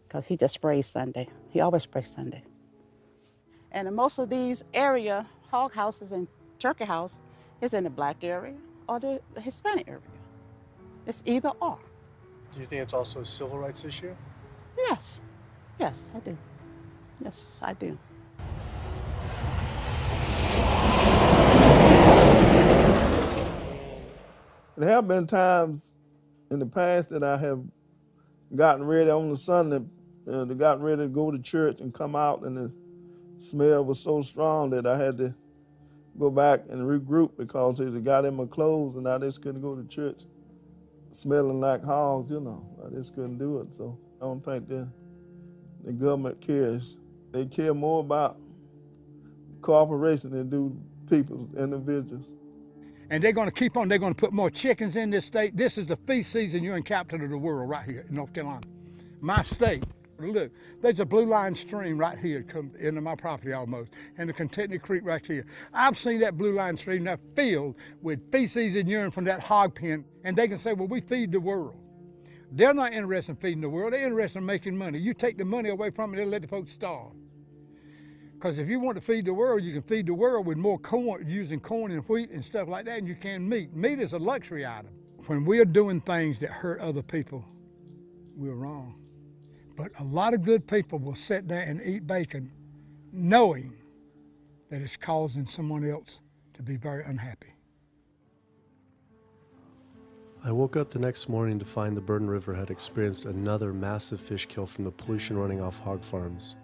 because he just sprays Sunday. He always sprays Sunday. And in most of these area, hog houses and turkey house is in the black area or the Hispanic area. It's either or. Do you think it's also a civil rights issue? Yes, yes, I do. Yes, I do. There have been times in the past that I have gotten ready on the Sunday, gotten ready to go to church and come out, and the smell was so strong that I had to go back and regroup because it got in my clothes and I just couldn't go to church smelling like hogs, you know. I just couldn't do it. So I don't think the government cares. They care more about cooperation than do people, individuals. And they're going to keep on, they're going to put more chickens in this state. This is the feast season. You're in capital of the world right here in North Carolina. My state, look, there's a blue line stream right here come into my property almost, and the Contentney Creek right here. I've seen that blue line stream now filled with feces and urine from that hog pen, and they can say, well, we feed the world. They're not interested in feeding the world. They're interested in making money. You take the money away from it, they'll let the folks starve. Because if you want to feed the world, you can feed the world with more corn, using corn and wheat and stuff like that, and you can meat. Meat is a luxury item. When we are doing things that hurt other people, we're wrong. But a lot of good people will sit there and eat bacon knowing that it's causing someone else to be very unhappy. I woke up the next morning to find the Burden River had experienced another massive fish kill from the pollution running off hog farms.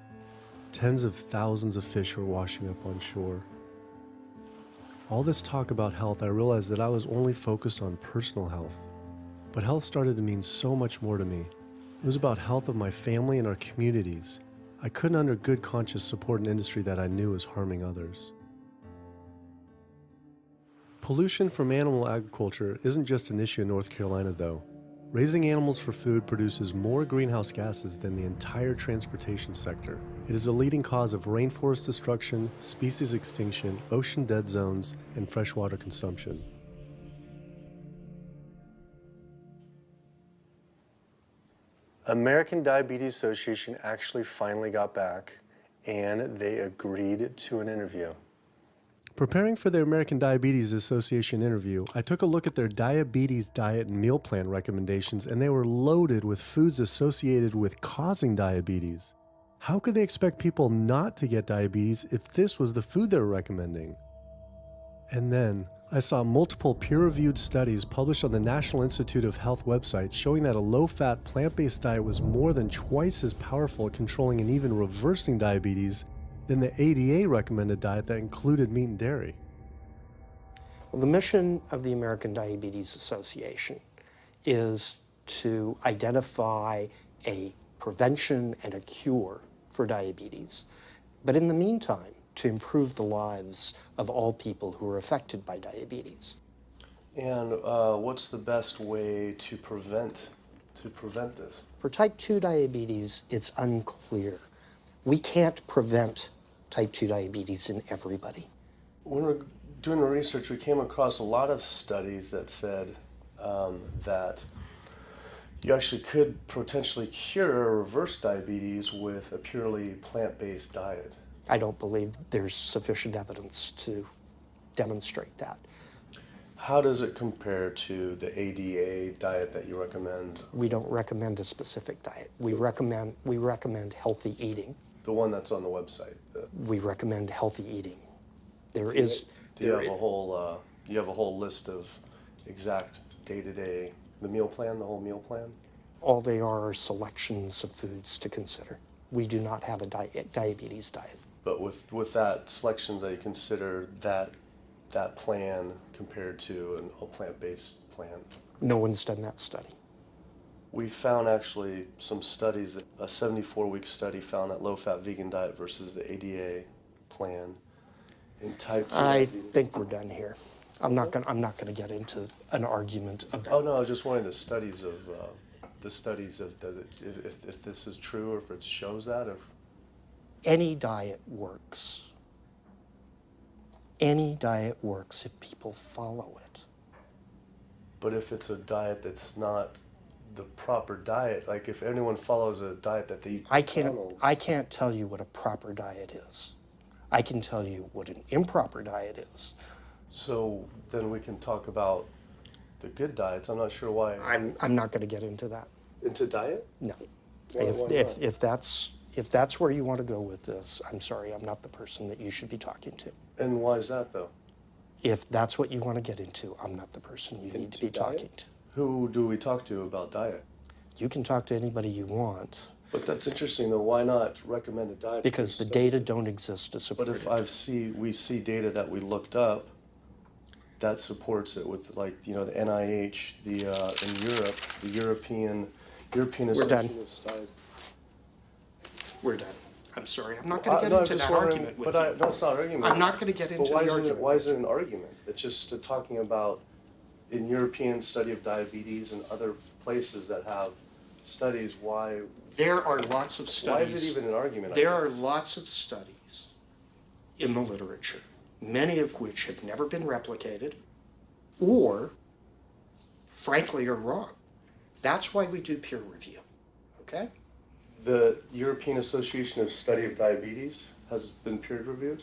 Tens of thousands of fish were washing up on shore. All this talk about health, I realized that I was only focused on personal health. But health started to mean so much more to me. It was about health of my family and our communities. I couldn't under good conscience support an industry that I knew was harming others. Pollution from animal agriculture isn't just an issue in North Carolina, though. Raising animals for food produces more greenhouse gases than the entire transportation sector. It is a leading cause of rainforest destruction, species extinction, ocean dead zones, and freshwater consumption. American Diabetes Association actually finally got back and they agreed to an interview. Preparing for their American Diabetes Association interview, I took a look at their diabetes diet and meal plan recommendations, and they were loaded with foods associated with causing diabetes. How could they expect people not to get diabetes if this was the food they were recommending? And then, I saw multiple peer-reviewed studies published on the National Institute of Health website showing that a low-fat, plant-based diet was more than twice as powerful at controlling and even reversing diabetes than the ADA recommended diet that included meat and dairy. Well, the mission of the American Diabetes Association is to identify a prevention and a cure for diabetes, but in the meantime, to improve the lives of all people who are affected by diabetes. And what's the best way to prevent this? For type 2 diabetes, it's unclear. We can't prevent type 2 diabetes in everybody. When we're doing the research, we came across a lot of studies that said that you actually could potentially cure or reverse diabetes with a purely plant-based diet. I don't believe there's sufficient evidence to demonstrate that. How does it compare to the ADA diet that you recommend? We don't recommend a specific diet. We recommend healthy eating. The one that's on the website. We recommend healthy eating. Do you have a whole list of exact day-to-day, the meal plan, the whole meal plan? All they are selections of foods to consider. We do not have a diabetes diet. But with that selections, that you consider that plan compared to a plant-based plan? No one's done that study. We found actually some studies, that a 74-week study found that low-fat vegan diet versus the ADA plan in type 2 I diabetes. think we're done here. I'm not going to get into an argument about. Oh no, I was just wondering the studies of if this is true or if it shows that. Any diet works. Any diet works if people follow it. But if it's a diet that's not the proper diet, like if anyone follows a diet that they eat I can't tell you what a proper diet is. I can tell you what an improper diet is. So then we can talk about the good diets. I'm not sure why. I'm not going to get into that. Into diet? No. Why not? If that's where you want to go with this, I'm sorry, I'm not the person that you should be talking to. And why is that, though? If that's what you want to get into, I'm not the person you need to be talking to. Who do we talk to about diet? You can talk to anybody you want. But that's interesting, though. Why not recommend a diet? Because the data don't exist to support it. But if we see data that we looked up that supports it with, like, you know, the NIH, in Europe, the European Association of Studies. We're done. I'm sorry. I'm not going to get into that argument with you. No, it's not an argument. I'm not going to get into the argument. Why is it an argument? It's just talking about in European study of diabetes and other places that have studies, why... There are lots of studies. Why is it even an argument? There are lots of studies in the literature, many of which have never been replicated or, frankly, are wrong. That's why we do peer review, okay? The European Association of Study of Diabetes has been peer reviewed?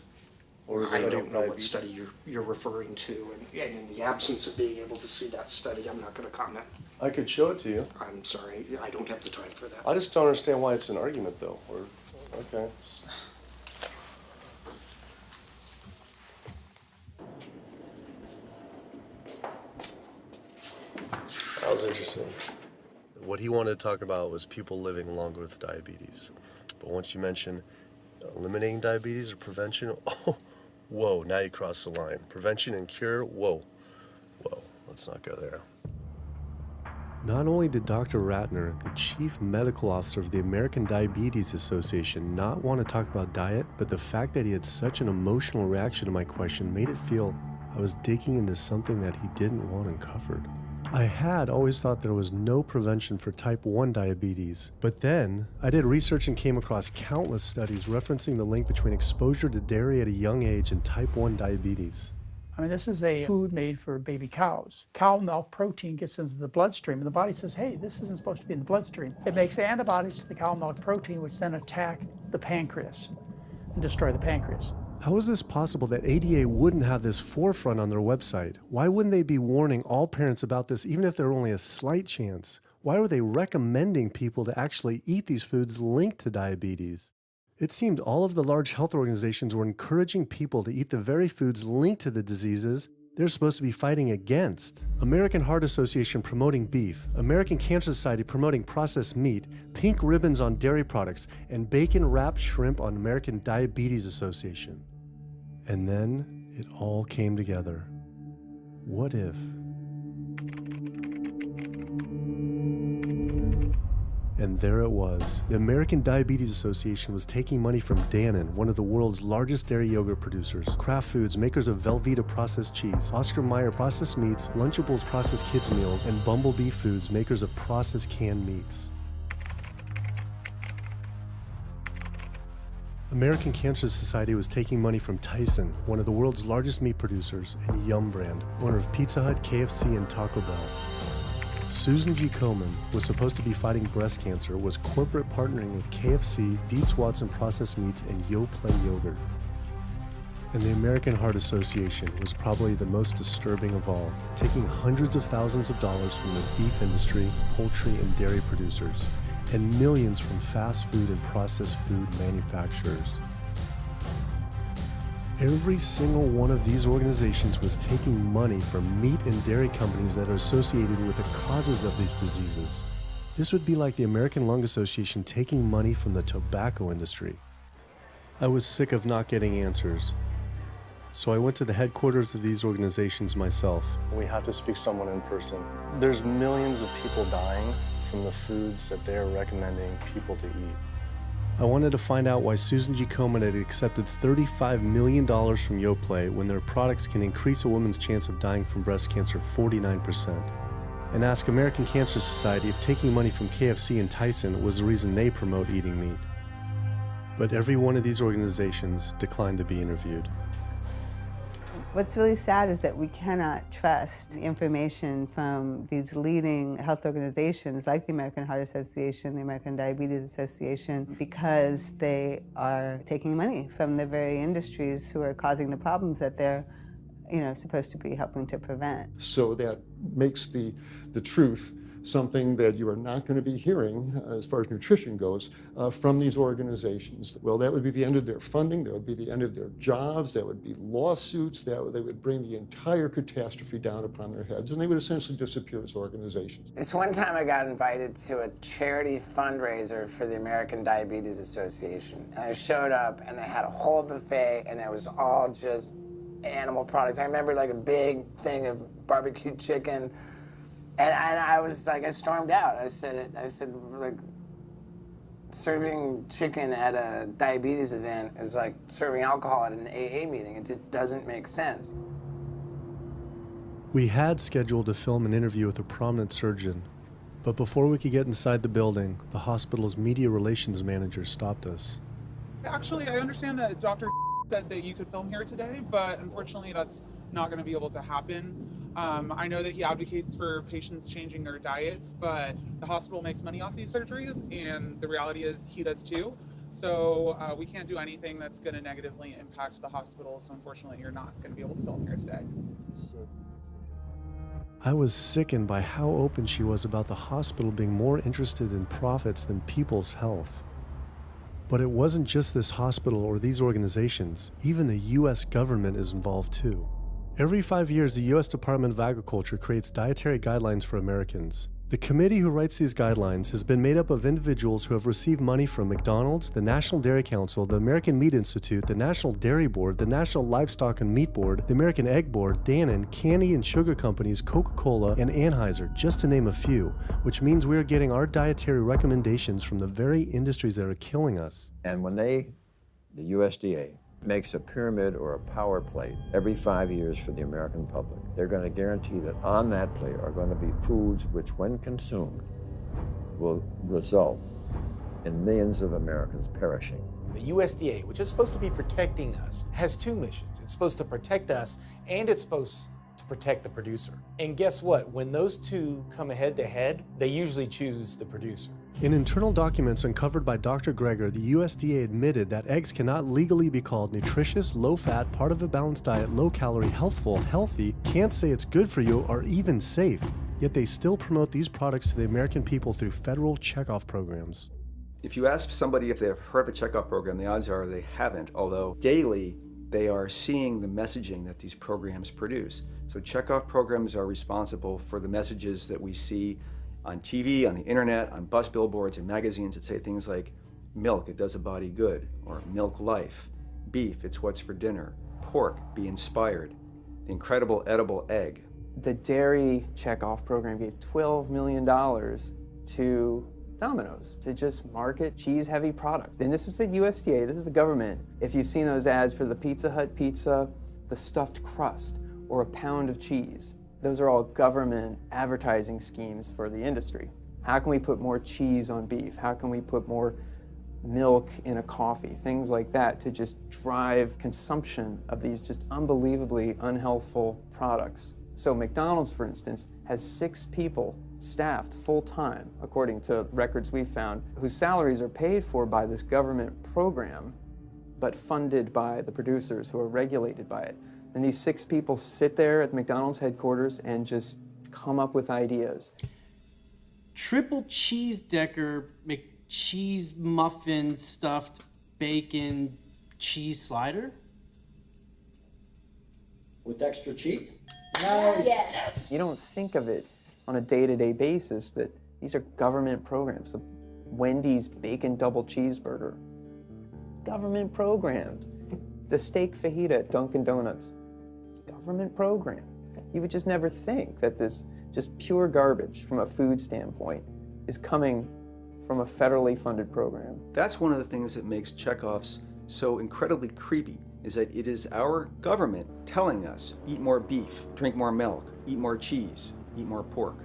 Or I don't know what study you're referring to, and in the absence of being able to see that study, I'm not going to comment. I could show it to you. I'm sorry, I don't have the time for that. I just don't understand why it's an argument, though. Okay. That was interesting. What he wanted to talk about was people living longer with diabetes. But once you mention eliminating diabetes or prevention, oh, whoa, now you cross the line. Prevention and cure, whoa, let's not go there. Not only did Dr. Ratner, the chief medical officer of the American Diabetes Association, not want to talk about diet, but the fact that he had such an emotional reaction to my question made it feel I was digging into something that he didn't want uncovered. I had always thought there was no prevention for type 1 diabetes, but then I did research and came across countless studies referencing the link between exposure to dairy at a young age and type 1 diabetes. I mean, this is a food made for baby cows. Cow milk protein gets into the bloodstream, and the body says, hey, this isn't supposed to be in the bloodstream. It makes antibodies to the cow milk protein, which then attack the pancreas and destroy the pancreas. How is this possible that ADA wouldn't have this forefront on their website? Why wouldn't they be warning all parents about this, even if there were only a slight chance? Why were they recommending people to actually eat these foods linked to diabetes? It seemed all of the large health organizations were encouraging people to eat the very foods linked to the diseases they're supposed to be fighting against. American Heart Association promoting beef, American Cancer Society promoting processed meat, pink ribbons on dairy products, and bacon-wrapped shrimp on American Diabetes Association. And then it all came together. What if? And there it was. The American Diabetes Association was taking money from Dannon, one of the world's largest dairy yogurt producers, Kraft Foods, makers of Velveeta processed cheese, Oscar Mayer processed meats, Lunchables processed kids meals, and Bumblebee Foods, makers of processed canned meats. American Cancer Society was taking money from Tyson, one of the world's largest meat producers, and Yum Brand, owner of Pizza Hut, KFC, and Taco Bell. Susan G. Komen was supposed to be fighting breast cancer, was corporate partnering with KFC, Dietz Watson Processed Meats, and Yoplait Yogurt. And the American Heart Association was probably the most disturbing of all, taking hundreds of thousands of dollars from the beef industry, poultry, and dairy producers, and millions from fast food and processed food manufacturers. Every single one of these organizations was taking money from meat and dairy companies that are associated with the causes of these diseases. This would be like the American Lung Association taking money from the tobacco industry. I was sick of not getting answers, so I went to the headquarters of these organizations myself. We have to speak to someone in person. There's millions of people dying from the foods that they're recommending people to eat. I wanted to find out why Susan G. Komen had accepted $35 million from Yoplait when their products can increase a woman's chance of dying from breast cancer 49%. And ask American Cancer Society if taking money from KFC and Tyson was the reason they promote eating meat. But every one of these organizations declined to be interviewed. What's really sad is that we cannot trust information from these leading health organizations like the American Heart Association, the American Diabetes Association, because they are taking money from the very industries who are causing the problems that they're supposed to be helping to prevent. So that makes the truth something that you are not going to be hearing, as far as nutrition goes, from these organizations. Well, that would be the end of their funding, that would be the end of their jobs, that would be lawsuits, they would bring the entire catastrophe down upon their heads, and they would essentially disappear as organizations. This one time I got invited to a charity fundraiser for the American Diabetes Association. And I showed up, and they had a whole buffet, and it was all just animal products. I remember like a big thing of barbecue chicken. And I was like, I stormed out. I said, like, serving chicken at a diabetes event is like serving alcohol at an AA meeting. It just doesn't make sense. We had scheduled to film an interview with a prominent surgeon, but before we could get inside the building, the hospital's media relations manager stopped us. Actually, I understand that Dr. said that you could film here today, but unfortunately that's not going to be able to happen. I know that he advocates for patients changing their diets, but the hospital makes money off these surgeries, and the reality is he does too. So we can't do anything that's going to negatively impact the hospital, so unfortunately you're not going to be able to film here today. I was sickened by how open she was about the hospital being more interested in profits than people's health. But it wasn't just this hospital or these organizations. Even the US government is involved too. Every 5 years, the U.S. Department of Agriculture creates dietary guidelines for Americans. The committee who writes these guidelines has been made up of individuals who have received money from McDonald's, the National Dairy Council, the American Meat Institute, the National Dairy Board, the National Livestock and Meat Board, the American Egg Board, Dannon, candy and sugar companies, Coca-Cola, and Anheuser, just to name a few, which means we are getting our dietary recommendations from the very industries that are killing us. And when the USDA, makes a pyramid or a power plate every 5 years for the American public, they're going to guarantee that on that plate are going to be foods which, when consumed, will result in millions of Americans perishing. The USDA, which is supposed to be protecting us, has two missions. It's supposed to protect us, and it's supposed to protect the producer. And guess what? When those two come head to head, they usually choose the producer. In internal documents uncovered by Dr. Greger, the USDA admitted that eggs cannot legally be called nutritious, low-fat, part of a balanced diet, low-calorie, healthful, healthy, can't say it's good for you, or even safe. Yet they still promote these products to the American people through federal checkoff programs. If you ask somebody if they've heard of a checkoff program, the odds are they haven't, although daily they are seeing the messaging that these programs produce. So checkoff programs are responsible for the messages that we see on TV, on the internet, on bus billboards and magazines that say things like, milk, it does a body good, or milk life, beef, it's what's for dinner, pork, be inspired, the incredible edible egg. The dairy checkoff program gave $12 million to Domino's to just market cheese-heavy products. And this is the USDA, this is the government. If you've seen those ads for the Pizza Hut pizza, the stuffed crust, or a pound of cheese, those are all government advertising schemes for the industry. How can we put more cheese on beef? How can we put more milk in a coffee? Things like that to just drive consumption of these just unbelievably unhealthful products. So McDonald's, for instance, has 6 people staffed full-time, according to records we found, whose salaries are paid for by this government program, but funded by the producers who are regulated by it. And these 6 people sit there at McDonald's headquarters and just come up with ideas. Triple cheese decker McCheese muffin stuffed bacon cheese slider? With extra cheese? Nice. Yes. You don't think of it on a day-to-day basis that these are government programs. The Wendy's bacon double cheeseburger, government program. The steak fajita at Dunkin' Donuts, government program. You would just never think that this just pure garbage from a food standpoint is coming from a federally funded program. That's one of the things that makes checkoffs so incredibly creepy, is that it is our government telling us, eat more beef, drink more milk, eat more cheese, eat more pork.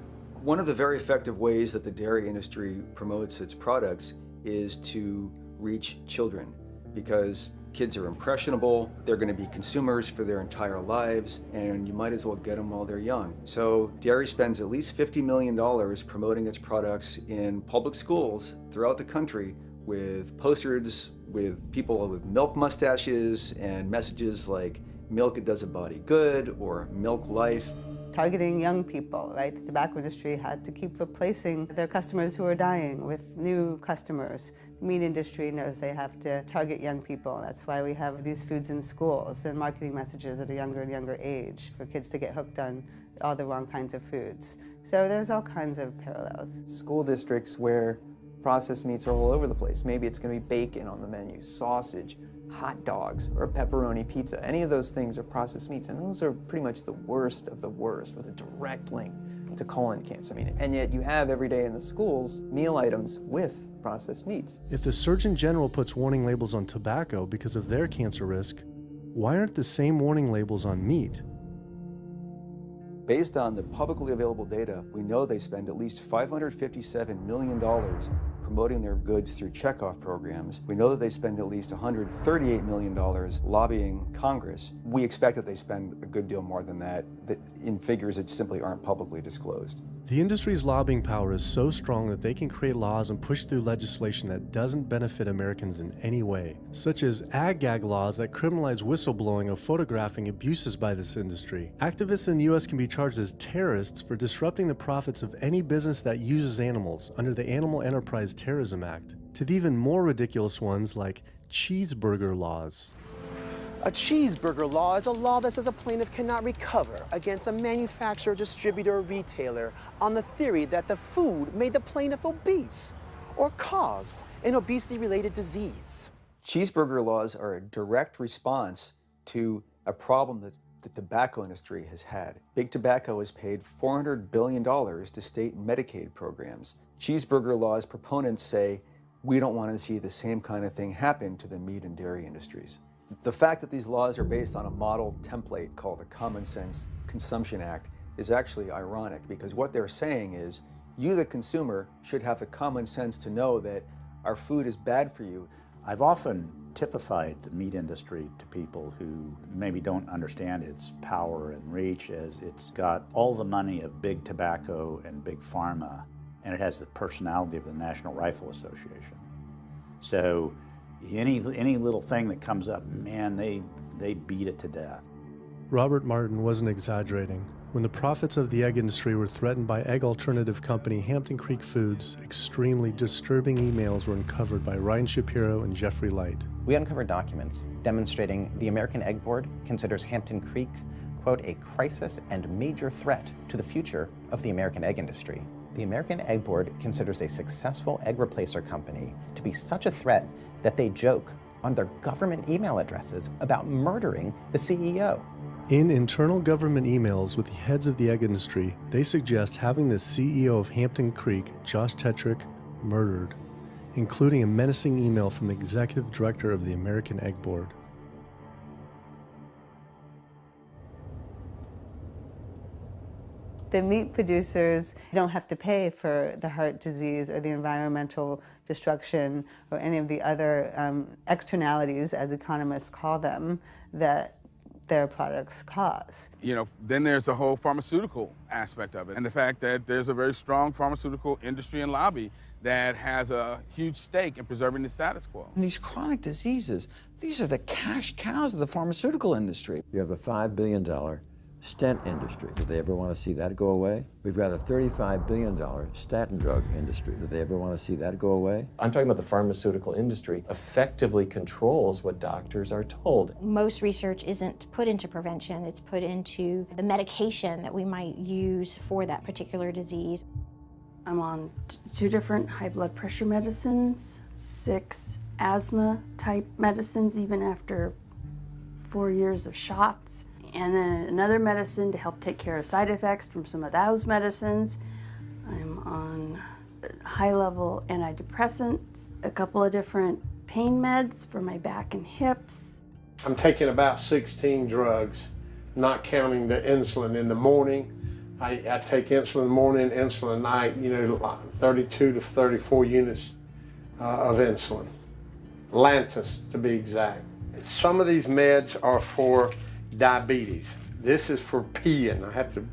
One of the very effective ways that the dairy industry promotes its products is to reach children because kids are impressionable, they're going to be consumers for their entire lives, and you might as well get them while they're young. So dairy spends at least $50 million promoting its products in public schools throughout the country with posters with people with milk mustaches and messages like milk it does a body good or milk life. Targeting young people, right? The tobacco industry had to keep replacing their customers who are dying with new customers. The meat industry knows they have to target young people. That's why we have these foods in schools and marketing messages at a younger and younger age for kids to get hooked on all the wrong kinds of foods. So there's all kinds of parallels. School districts where processed meats are all over the place. Maybe it's going to be bacon on the menu, sausage, hot dogs, or pepperoni pizza. Any of those things are processed meats, and those are pretty much the worst of the worst with a direct link to colon cancer. And yet you have every day in the schools meal items with processed meats. If the Surgeon General puts warning labels on tobacco because of their cancer risk, why aren't the same warning labels on meat? Based on the publicly available data, we know they spend at least $557 million promoting their goods through checkoff programs. We know that they spend at least $138 million lobbying Congress. We expect that they spend a good deal more than that in figures that simply aren't publicly disclosed. The industry's lobbying power is so strong that they can create laws and push through legislation that doesn't benefit Americans in any way, such as ag-gag laws that criminalize whistleblowing or photographing abuses by this industry. Activists in the U.S. can be charged as terrorists for disrupting the profits of any business that uses animals under the Animal Enterprise Terrorism Act, to the even more ridiculous ones like cheeseburger laws. A cheeseburger law is a law that says a plaintiff cannot recover against a manufacturer, distributor, or retailer on the theory that the food made the plaintiff obese or caused an obesity-related disease. Cheeseburger laws are a direct response to a problem that the tobacco industry has had. Big Tobacco has paid $400 billion to state Medicaid programs. Cheeseburger laws proponents say, we don't want to see the same kind of thing happen to the meat and dairy industries. The fact that these laws are based on a model template called the Common Sense Consumption Act is actually ironic, because what they're saying is, you, the consumer, should have the common sense to know that our food is bad for you. I've often typified the meat industry to people who maybe don't understand its power and reach, as it's got all the money of big tobacco and big pharma, and it has the personality of the National Rifle Association. So any little thing that comes up, man, they beat it to death. Robert Martin wasn't exaggerating. When the profits of the egg industry were threatened by egg alternative company Hampton Creek Foods, extremely disturbing emails were uncovered by Ryan Shapiro and Jeffrey Light. We uncovered documents demonstrating the American Egg Board considers Hampton Creek, quote, a crisis and major threat to the future of the American egg industry. The American Egg Board considers a successful egg replacer company to be such a threat that they joke on their government email addresses about murdering the CEO. In internal government emails with the heads of the egg industry, they suggest having the CEO of Hampton Creek, Josh Tetrick, murdered, including a menacing email from the executive director of the American Egg Board. The meat producers don't have to pay for the heart disease or the environmental destruction or any of the other externalities, as economists call them, that their products cause. You know, then there's the whole pharmaceutical aspect of it, and the fact that there's a very strong pharmaceutical industry and lobby that has a huge stake in preserving the status quo. And these chronic diseases, these are the cash cows of the pharmaceutical industry. You have a $5 billion stent industry. Do they ever want to see that go away? We've got a $35 billion statin drug industry. Do they ever want to see that go away? I'm talking about the pharmaceutical industry effectively controls what doctors are told. Most research isn't put into prevention, it's put into the medication that we might use for that particular disease. I'm on 2 different high blood pressure medicines, 6 asthma type medicines, even after 4 years of shots. And then another medicine to help take care of side effects from some of those medicines. I'm on high-level antidepressants, a couple of different pain meds for my back and hips. I'm taking about 16 drugs, not counting the insulin in the morning. I take insulin morning, insulin at night, 32 to 34 units of insulin. Lantus to be exact. Some of these meds are for diabetes. This is for peeing. I have to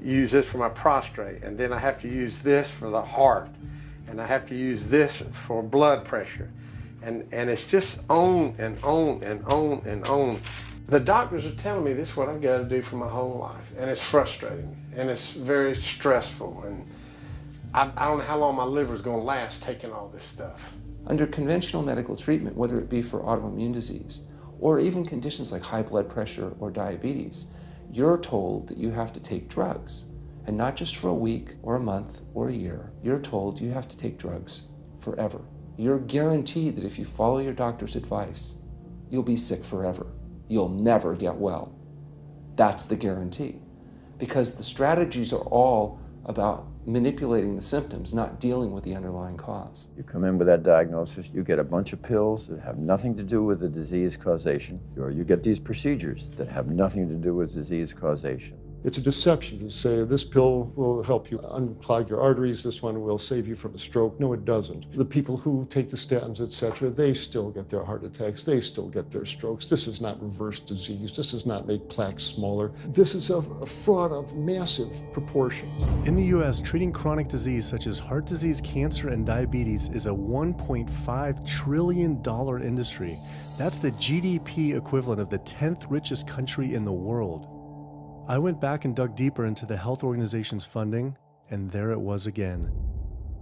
use this for my prostate, and then I have to use this for the heart, and I have to use this for blood pressure. And it's just on and on and on and on. The doctors are telling me this is what I've got to do for my whole life, and it's frustrating, and it's very stressful, and I don't know how long my liver is going to last taking all this stuff. Under conventional medical treatment, whether it be for autoimmune disease or even conditions like high blood pressure or diabetes, you're told that you have to take drugs. And not just for a week or a month or a year. You're told you have to take drugs forever. You're guaranteed that if you follow your doctor's advice, you'll be sick forever. You'll never get well. That's the guarantee. Because the strategies are all about manipulating the symptoms, not dealing with the underlying cause. You come in with that diagnosis, you get a bunch of pills that have nothing to do with the disease causation, or you get these procedures that have nothing to do with disease causation. It's a deception. You say this pill will help you unclog your arteries, this one will save you from a stroke. No, it doesn't. The people who take the statins, etc., they still get their heart attacks, they still get their strokes. This does not reverse disease. This does not make plaques smaller. This is a fraud of massive proportions. In the US, treating chronic disease such as heart disease, cancer, and diabetes is a $1.5 trillion industry. That's the GDP equivalent of the 10th richest country in the world. I went back and dug deeper into the health organization's funding, and there it was again.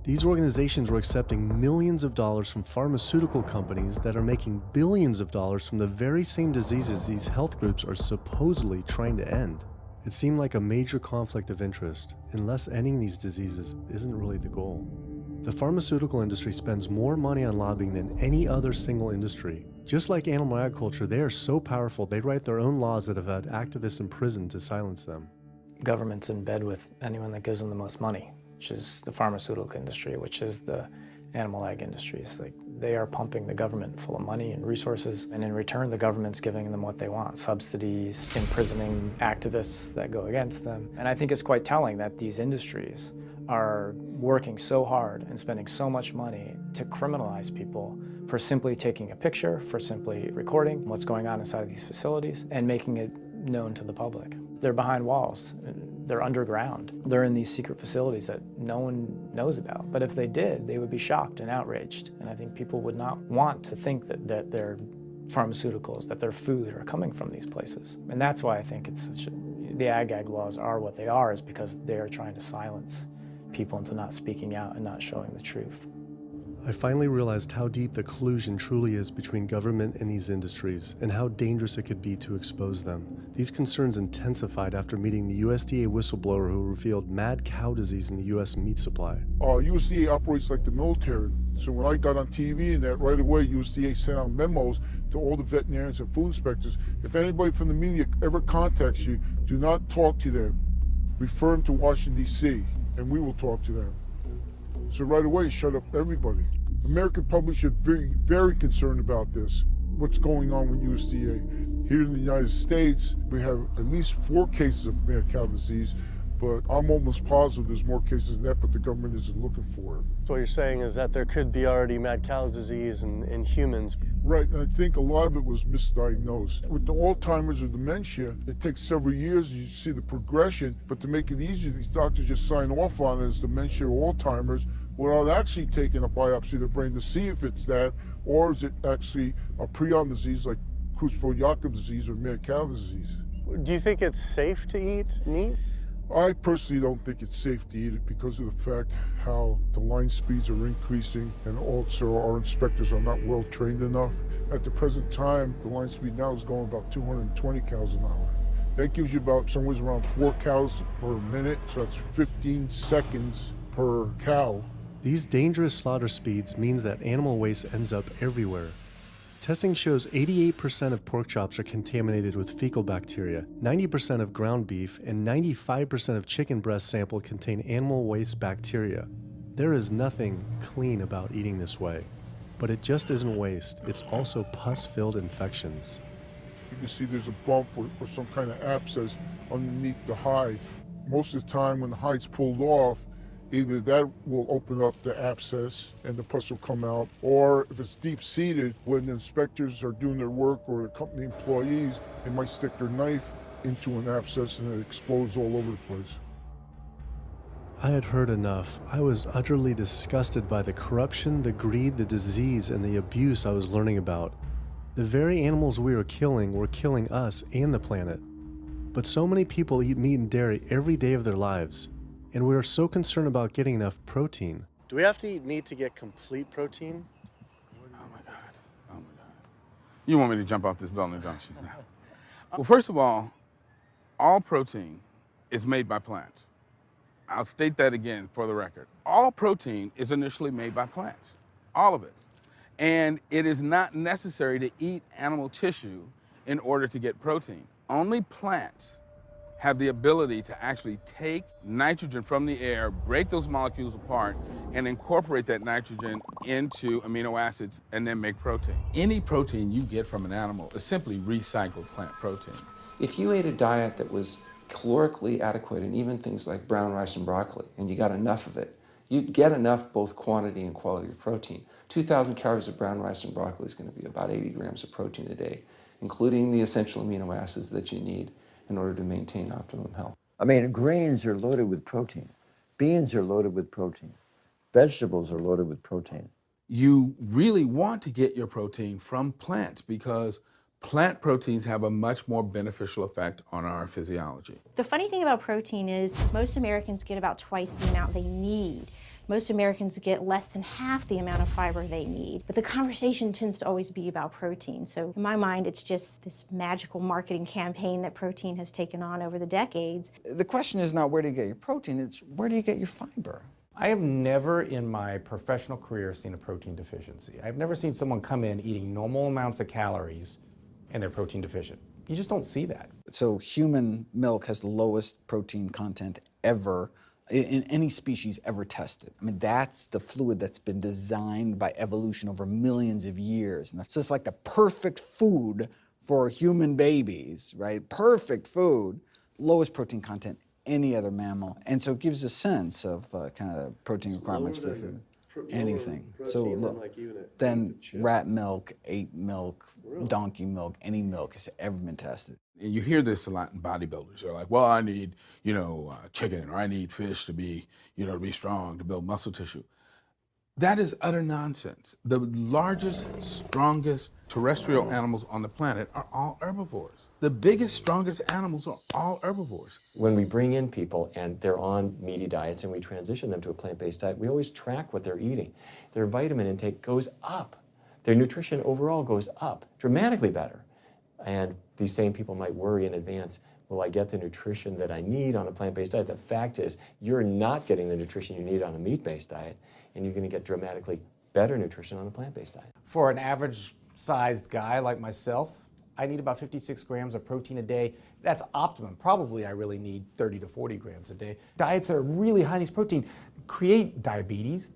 These organizations were accepting millions of dollars from pharmaceutical companies that are making billions of dollars from the very same diseases these health groups are supposedly trying to end. It seemed like a major conflict of interest, unless ending these diseases isn't really the goal. The pharmaceutical industry spends more money on lobbying than any other single industry. Just like animal agriculture, they are so powerful they write their own laws that have had activists imprisoned to silence them. Government's in bed with anyone that gives them the most money, which is the pharmaceutical industry, which is the animal ag industries. Like, they are pumping the government full of money and resources, and in return the government's giving them what they want: subsidies, imprisoning activists that go against them. And I think it's quite telling that these industries are working so hard and spending so much money to criminalize people for simply taking a picture, for simply recording what's going on inside of these facilities and making it known to the public. They're behind walls, they're underground, they're in these secret facilities that no one knows about. But if they did, they would be shocked and outraged. And I think people would not want to think that their pharmaceuticals, that their food are coming from these places. And that's why I think the ag laws are what they are, is because they are trying to silence people into not speaking out and not showing the truth. I finally realized how deep the collusion truly is between government and these industries, and how dangerous it could be to expose them. These concerns intensified after meeting the USDA whistleblower who revealed mad cow disease in the US meat supply. USDA operates like the military. So when I got on TV and that, right away USDA sent out memos to all the veterinarians and food inspectors. If anybody from the media ever contacts you, do not talk to them. Refer them to Washington, D.C., and we will talk to them. So right away, shut up everybody. American public should be very concerned about this, what's going on with USDA. Here in the United States, we have at least 4 cases of mad cow disease, but I'm almost positive there's more cases than that, but the government isn't looking for it. So what you're saying is that there could be already mad cow disease in humans. Right, and I think a lot of it was misdiagnosed. With the Alzheimer's or dementia, it takes several years, you see the progression, but to make it easier, these doctors just sign off on it as dementia or Alzheimer's without actually taking a biopsy of the brain to see if it's that, or is it actually a prion disease like Creutzfeldt-Jakob disease or mad cow disease. Do you think it's safe to eat meat? I personally don't think it's safe to eat it because of the fact how the line speeds are increasing, and also our inspectors are not well trained enough. At the present time, the line speed now is going about 220 cows an hour. That gives you about somewhere around 4 cows per minute, so that's 15 seconds per cow. These dangerous slaughter speeds means that animal waste ends up everywhere. Testing shows 88% of pork chops are contaminated with fecal bacteria, 90% of ground beef, and 95% of chicken breast sampled contain animal waste bacteria. There is nothing clean about eating this way. But it just isn't waste, it's also pus-filled infections. You can see there's a bump or some kind of abscess underneath the hide. Most of the time when the hide's pulled off, Either that will open up the abscess and the pus will come out, or if it's deep-seated, when the inspectors are doing their work or the company employees, they might stick their knife into an abscess and it explodes all over the place. I had heard enough. I was utterly disgusted by the corruption, the greed, the disease, and the abuse I was learning about. The very animals we were killing us and the planet. But so many people eat meat and dairy every day of their lives, and we are so concerned about getting enough protein. Do we have to eat meat to get complete protein? Oh my God. You want me to jump off this building, don't you? Well, first of all protein is made by plants. I'll state that again for the record. All protein is initially made by plants, all of it. And it is not necessary to eat animal tissue in order to get protein. Only plants have the ability to actually take nitrogen from the air, break those molecules apart, and incorporate that nitrogen into amino acids and then make protein. Any protein you get from an animal is simply recycled plant protein. If you ate a diet that was calorically adequate, and even things like brown rice and broccoli, and you got enough of it, you'd get enough both quantity and quality of protein. 2,000 calories of brown rice and broccoli is going to be about 80 grams of protein a day, including the essential amino acids that you need in order to maintain optimum health. I mean, grains are loaded with protein. Beans are loaded with protein. Vegetables are loaded with protein. You really want to get your protein from plants because plant proteins have a much more beneficial effect on our physiology. The funny thing about protein is most Americans get about twice the amount they need. Most Americans get less than half the amount of fiber they need. But the conversation tends to always be about protein. So in my mind, it's just this magical marketing campaign that protein has taken on over the decades. The question is not where do you get your protein, it's where do you get your fiber? I have never in my professional career seen a protein deficiency. I've never seen someone come in eating normal amounts of calories and they're protein deficient. You just don't see that. So human milk has the lowest protein content ever in any species ever tested. I mean, that's the fluid that's been designed by evolution over millions of years. And so it's like the perfect food for human babies, right? Perfect food, lowest protein content any other mammal. And so it gives a sense of kind of protein requirements for food. Anything. So then rat milk, ape milk, donkey milk, any milk has ever been tested. And you hear this a lot in bodybuilders. They're like, well, I need, chicken, or I need fish to be, to be strong, to build muscle tissue. That is utter nonsense. The largest, strongest terrestrial animals on the planet are all herbivores. The biggest, strongest animals are all herbivores. When we bring in people and they're on meaty diets and we transition them to a plant-based diet, we always track what they're eating. Their vitamin intake goes up. Their nutrition overall goes up, dramatically better. And these same people might worry in advance, will I get the nutrition that I need on a plant-based diet? The fact is, you're not getting the nutrition you need on a meat-based diet, and you're going to get dramatically better nutrition on a plant-based diet. For an average-sized guy like myself, I need about 56 grams of protein a day. That's optimum. Probably I really need 30 to 40 grams a day. Diets that are really high in these protein create diabetes,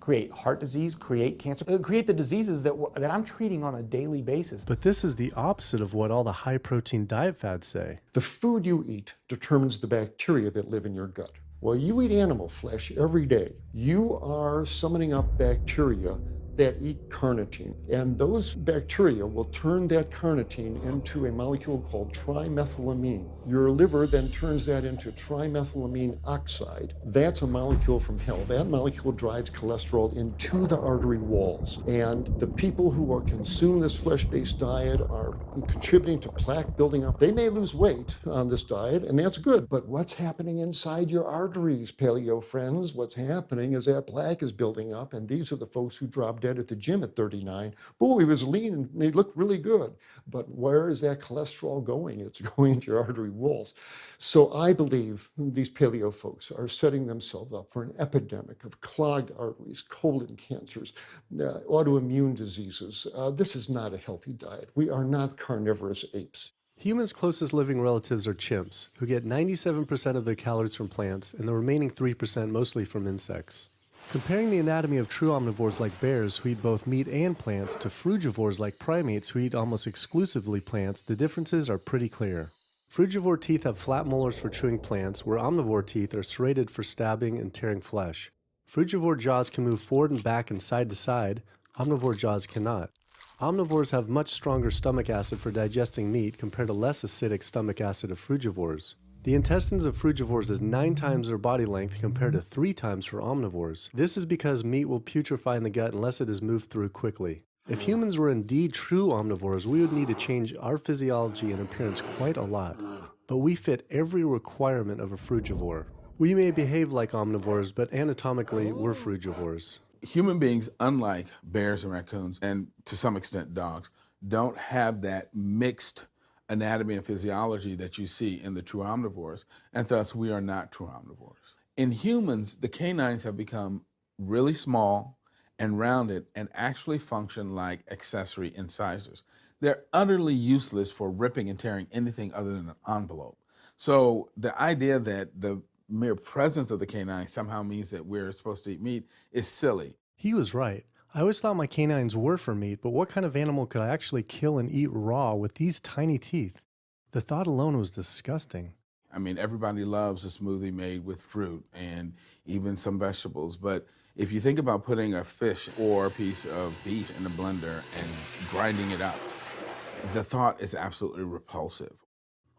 create heart disease, create cancer, create the diseases that I'm treating on a daily basis. But this is the opposite of what all the high-protein diet fads say. The food you eat determines the bacteria that live in your gut. Well, you eat animal flesh every day. You are summoning up bacteria that eat carnitine. And those bacteria will turn that carnitine into a molecule called trimethylamine. Your liver then turns that into trimethylamine oxide. That's a molecule from hell. That molecule drives cholesterol into the artery walls. And the people who are consuming this flesh-based diet are contributing to plaque building up. They may lose weight on this diet, and that's good. But what's happening inside your arteries, paleo friends? What's happening is that plaque is building up, and these are the folks who dropped dead at the gym at 39. Boy, he was lean and he looked really good. But where is that cholesterol going? It's going into your artery walls. So I believe these paleo folks are setting themselves up for an epidemic of clogged arteries, colon cancers, autoimmune diseases. This is not a healthy diet. We are not carnivorous apes. Humans' closest living relatives are chimps, who get 97% of their calories from plants and the remaining 3% mostly from insects. Comparing the anatomy of true omnivores like bears, who eat both meat and plants, to frugivores like primates, who eat almost exclusively plants, the differences are pretty clear. Frugivore teeth have flat molars for chewing plants, where omnivore teeth are serrated for stabbing and tearing flesh. Frugivore jaws can move forward and back and side to side. Omnivore jaws cannot. Omnivores have much stronger stomach acid for digesting meat compared to less acidic stomach acid of frugivores. The intestines of frugivores is 9 times their body length compared to 3 times for omnivores. This is because meat will putrefy in the gut unless it is moved through quickly. If humans were indeed true omnivores, we would need to change our physiology and appearance quite a lot. But we fit every requirement of a frugivore. We may behave like omnivores, but anatomically, we're frugivores. Human beings, unlike bears and raccoons, and to some extent dogs, don't have that mixed anatomy and physiology that you see in the true omnivores, and thus we are not true omnivores. In humans, the canines have become really small and rounded and actually function like accessory incisors. They're utterly useless for ripping and tearing anything other than an envelope. So the idea that the mere presence of the canine somehow means that we're supposed to eat meat is silly. He was right. I always thought my canines were for meat, but what kind of animal could I actually kill and eat raw with these tiny teeth? The thought alone was disgusting. I mean, everybody loves a smoothie made with fruit and even some vegetables, but if you think about putting a fish or a piece of beef in a blender and grinding it up, the thought is absolutely repulsive.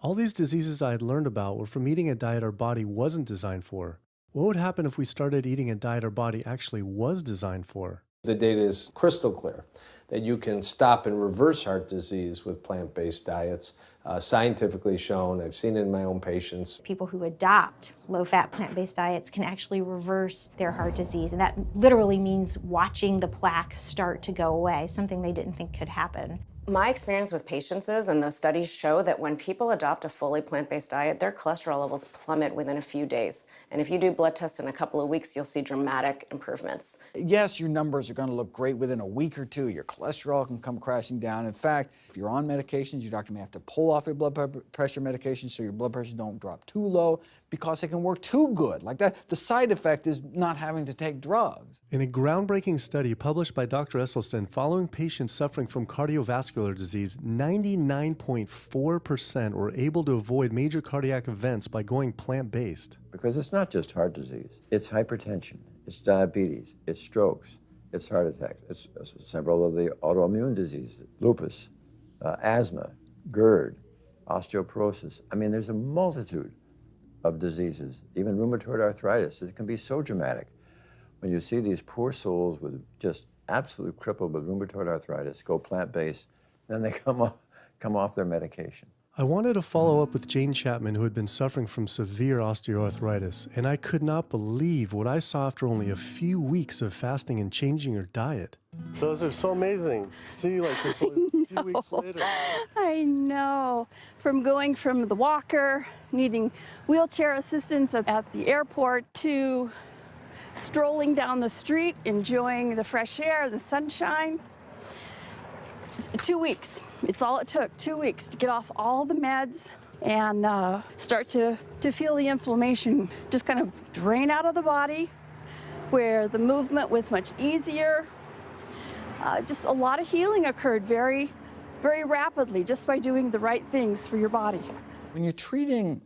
All these diseases I had learned about were from eating a diet our body wasn't designed for. What would happen if we started eating a diet our body actually was designed for? The data is crystal clear that you can stop and reverse heart disease with plant-based diets. Scientifically shown, I've seen it in my own patients. People who adopt low-fat plant-based diets can actually reverse their heart disease, and that literally means watching the plaque start to go away, something they didn't think could happen. My experience with patients is, and those studies show, that when people adopt a fully plant-based diet, their cholesterol levels plummet within a few days. And if you do blood tests in a couple of weeks, you'll see dramatic improvements. Yes, your numbers are going to look great within a week or two. Your cholesterol can come crashing down. In fact, if you're on medications, your doctor may have to pull off your blood pressure medications so your blood pressure don't drop too low because it can work too good. Like that, the side effect is not having to take drugs. In a groundbreaking study published by Dr. Esselstyn following patients suffering from cardiovascular disease, 99.4% were able to avoid major cardiac events by going plant-based. Because it's not just heart disease. It's hypertension, it's diabetes, it's strokes, it's heart attacks, it's several of the autoimmune diseases, lupus, asthma, GERD, osteoporosis. I mean, there's a multitude of diseases, even rheumatoid arthritis. It can be so dramatic. When you see these poor souls with just absolutely crippled with rheumatoid arthritis go plant-based, then they come off their medication. I wanted to follow up with Jane Chapman, who had been suffering from severe osteoarthritis, and I could not believe what I saw after only a few weeks of fasting and changing her diet. So it's so amazing. See, like this only a few weeks later. I know. From going from the walker, needing wheelchair assistance at the airport, to strolling down the street, enjoying the fresh air, the sunshine. 2 weeks. It's all it took, 2 weeks to get off all the meds and start to feel the inflammation just kind of drain out of the body, where the movement was much easier. Just a lot of healing occurred very, very rapidly just by doing the right things for your body. When you're treating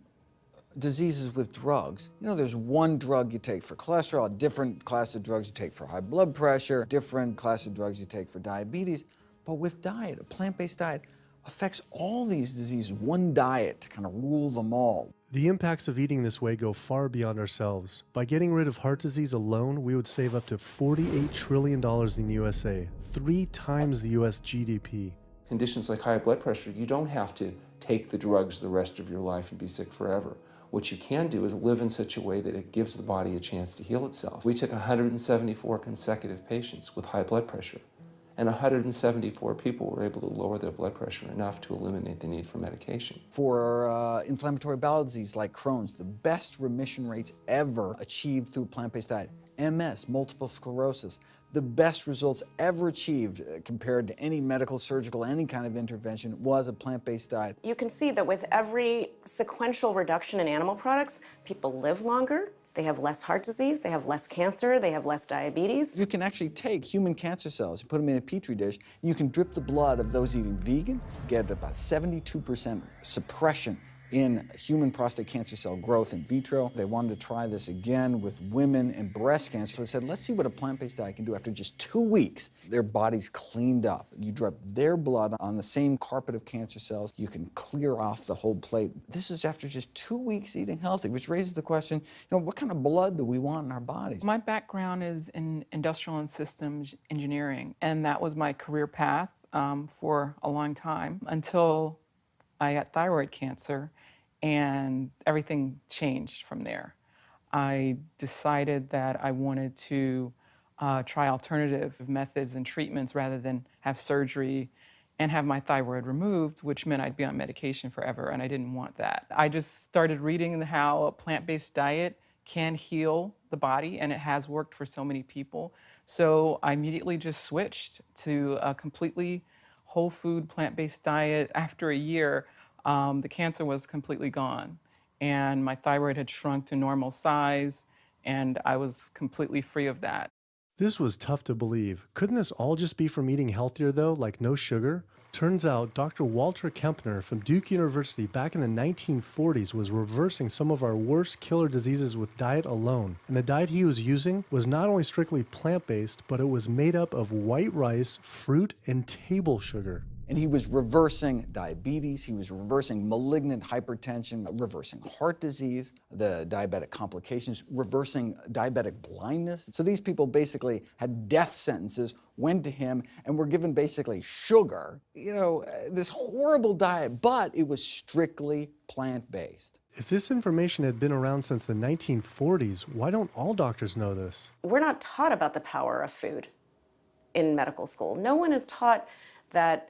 diseases with drugs, you know, there's one drug you take for cholesterol, a different class of drugs you take for high blood pressure, different class of drugs you take for diabetes. But with diet, a plant-based diet affects all these diseases, one diet to kind of rule them all. The impacts of eating this way go far beyond ourselves. By getting rid of heart disease alone, we would save up to $48 trillion in the USA, 3 times the US GDP. Conditions like high blood pressure, you don't have to take the drugs the rest of your life and be sick forever. What you can do is live in such a way that it gives the body a chance to heal itself. We took 174 consecutive patients with high blood pressure, and 174 people were able to lower their blood pressure enough to eliminate the need for medication. For inflammatory bowel disease like Crohn's, the best remission rates ever achieved through a plant-based diet. MS, multiple sclerosis, the best results ever achieved compared to any medical, surgical, any kind of intervention was a plant-based diet. You can see that with every sequential reduction in animal products, people live longer, they have less heart disease, they have less cancer, they have less diabetes. You can actually take human cancer cells, put them in a petri dish, and you can drip the blood of those eating vegan, get about 72% suppression in human prostate cancer cell growth in vitro. They wanted to try this again with women and breast cancer. So they said, let's see what a plant-based diet can do. After just 2 weeks, their bodies cleaned up. You drop their blood on the same carpet of cancer cells. You can clear off the whole plate. This is after just 2 weeks eating healthy, which raises the question, what kind of blood do we want in our bodies? My background is in industrial and systems engineering, and that was my career path for a long time until I got thyroid cancer, and everything changed from there. I decided that I wanted to try alternative methods and treatments rather than have surgery and have my thyroid removed, which meant I'd be on medication forever, and I didn't want that. I just started reading how a plant-based diet can heal the body, and it has worked for so many people. So I immediately just switched to a completely whole food plant-based diet. After a year, the cancer was completely gone, and my thyroid had shrunk to normal size, and I was completely free of that. This was tough to believe. Couldn't this all just be from eating healthier though, like no sugar? Turns out Dr. Walter Kempner from Duke University back in the 1940s was reversing some of our worst killer diseases with diet alone. And the diet he was using was not only strictly plant-based, but it was made up of white rice, fruit, and table sugar. And he was reversing diabetes, he was reversing malignant hypertension, reversing heart disease, the diabetic complications, reversing diabetic blindness. So these people basically had death sentences, went to him, and were given basically sugar, this horrible diet, but it was strictly plant-based. If this information had been around since the 1940s, why don't all doctors know this? We're not taught about the power of food in medical school. No one is taught that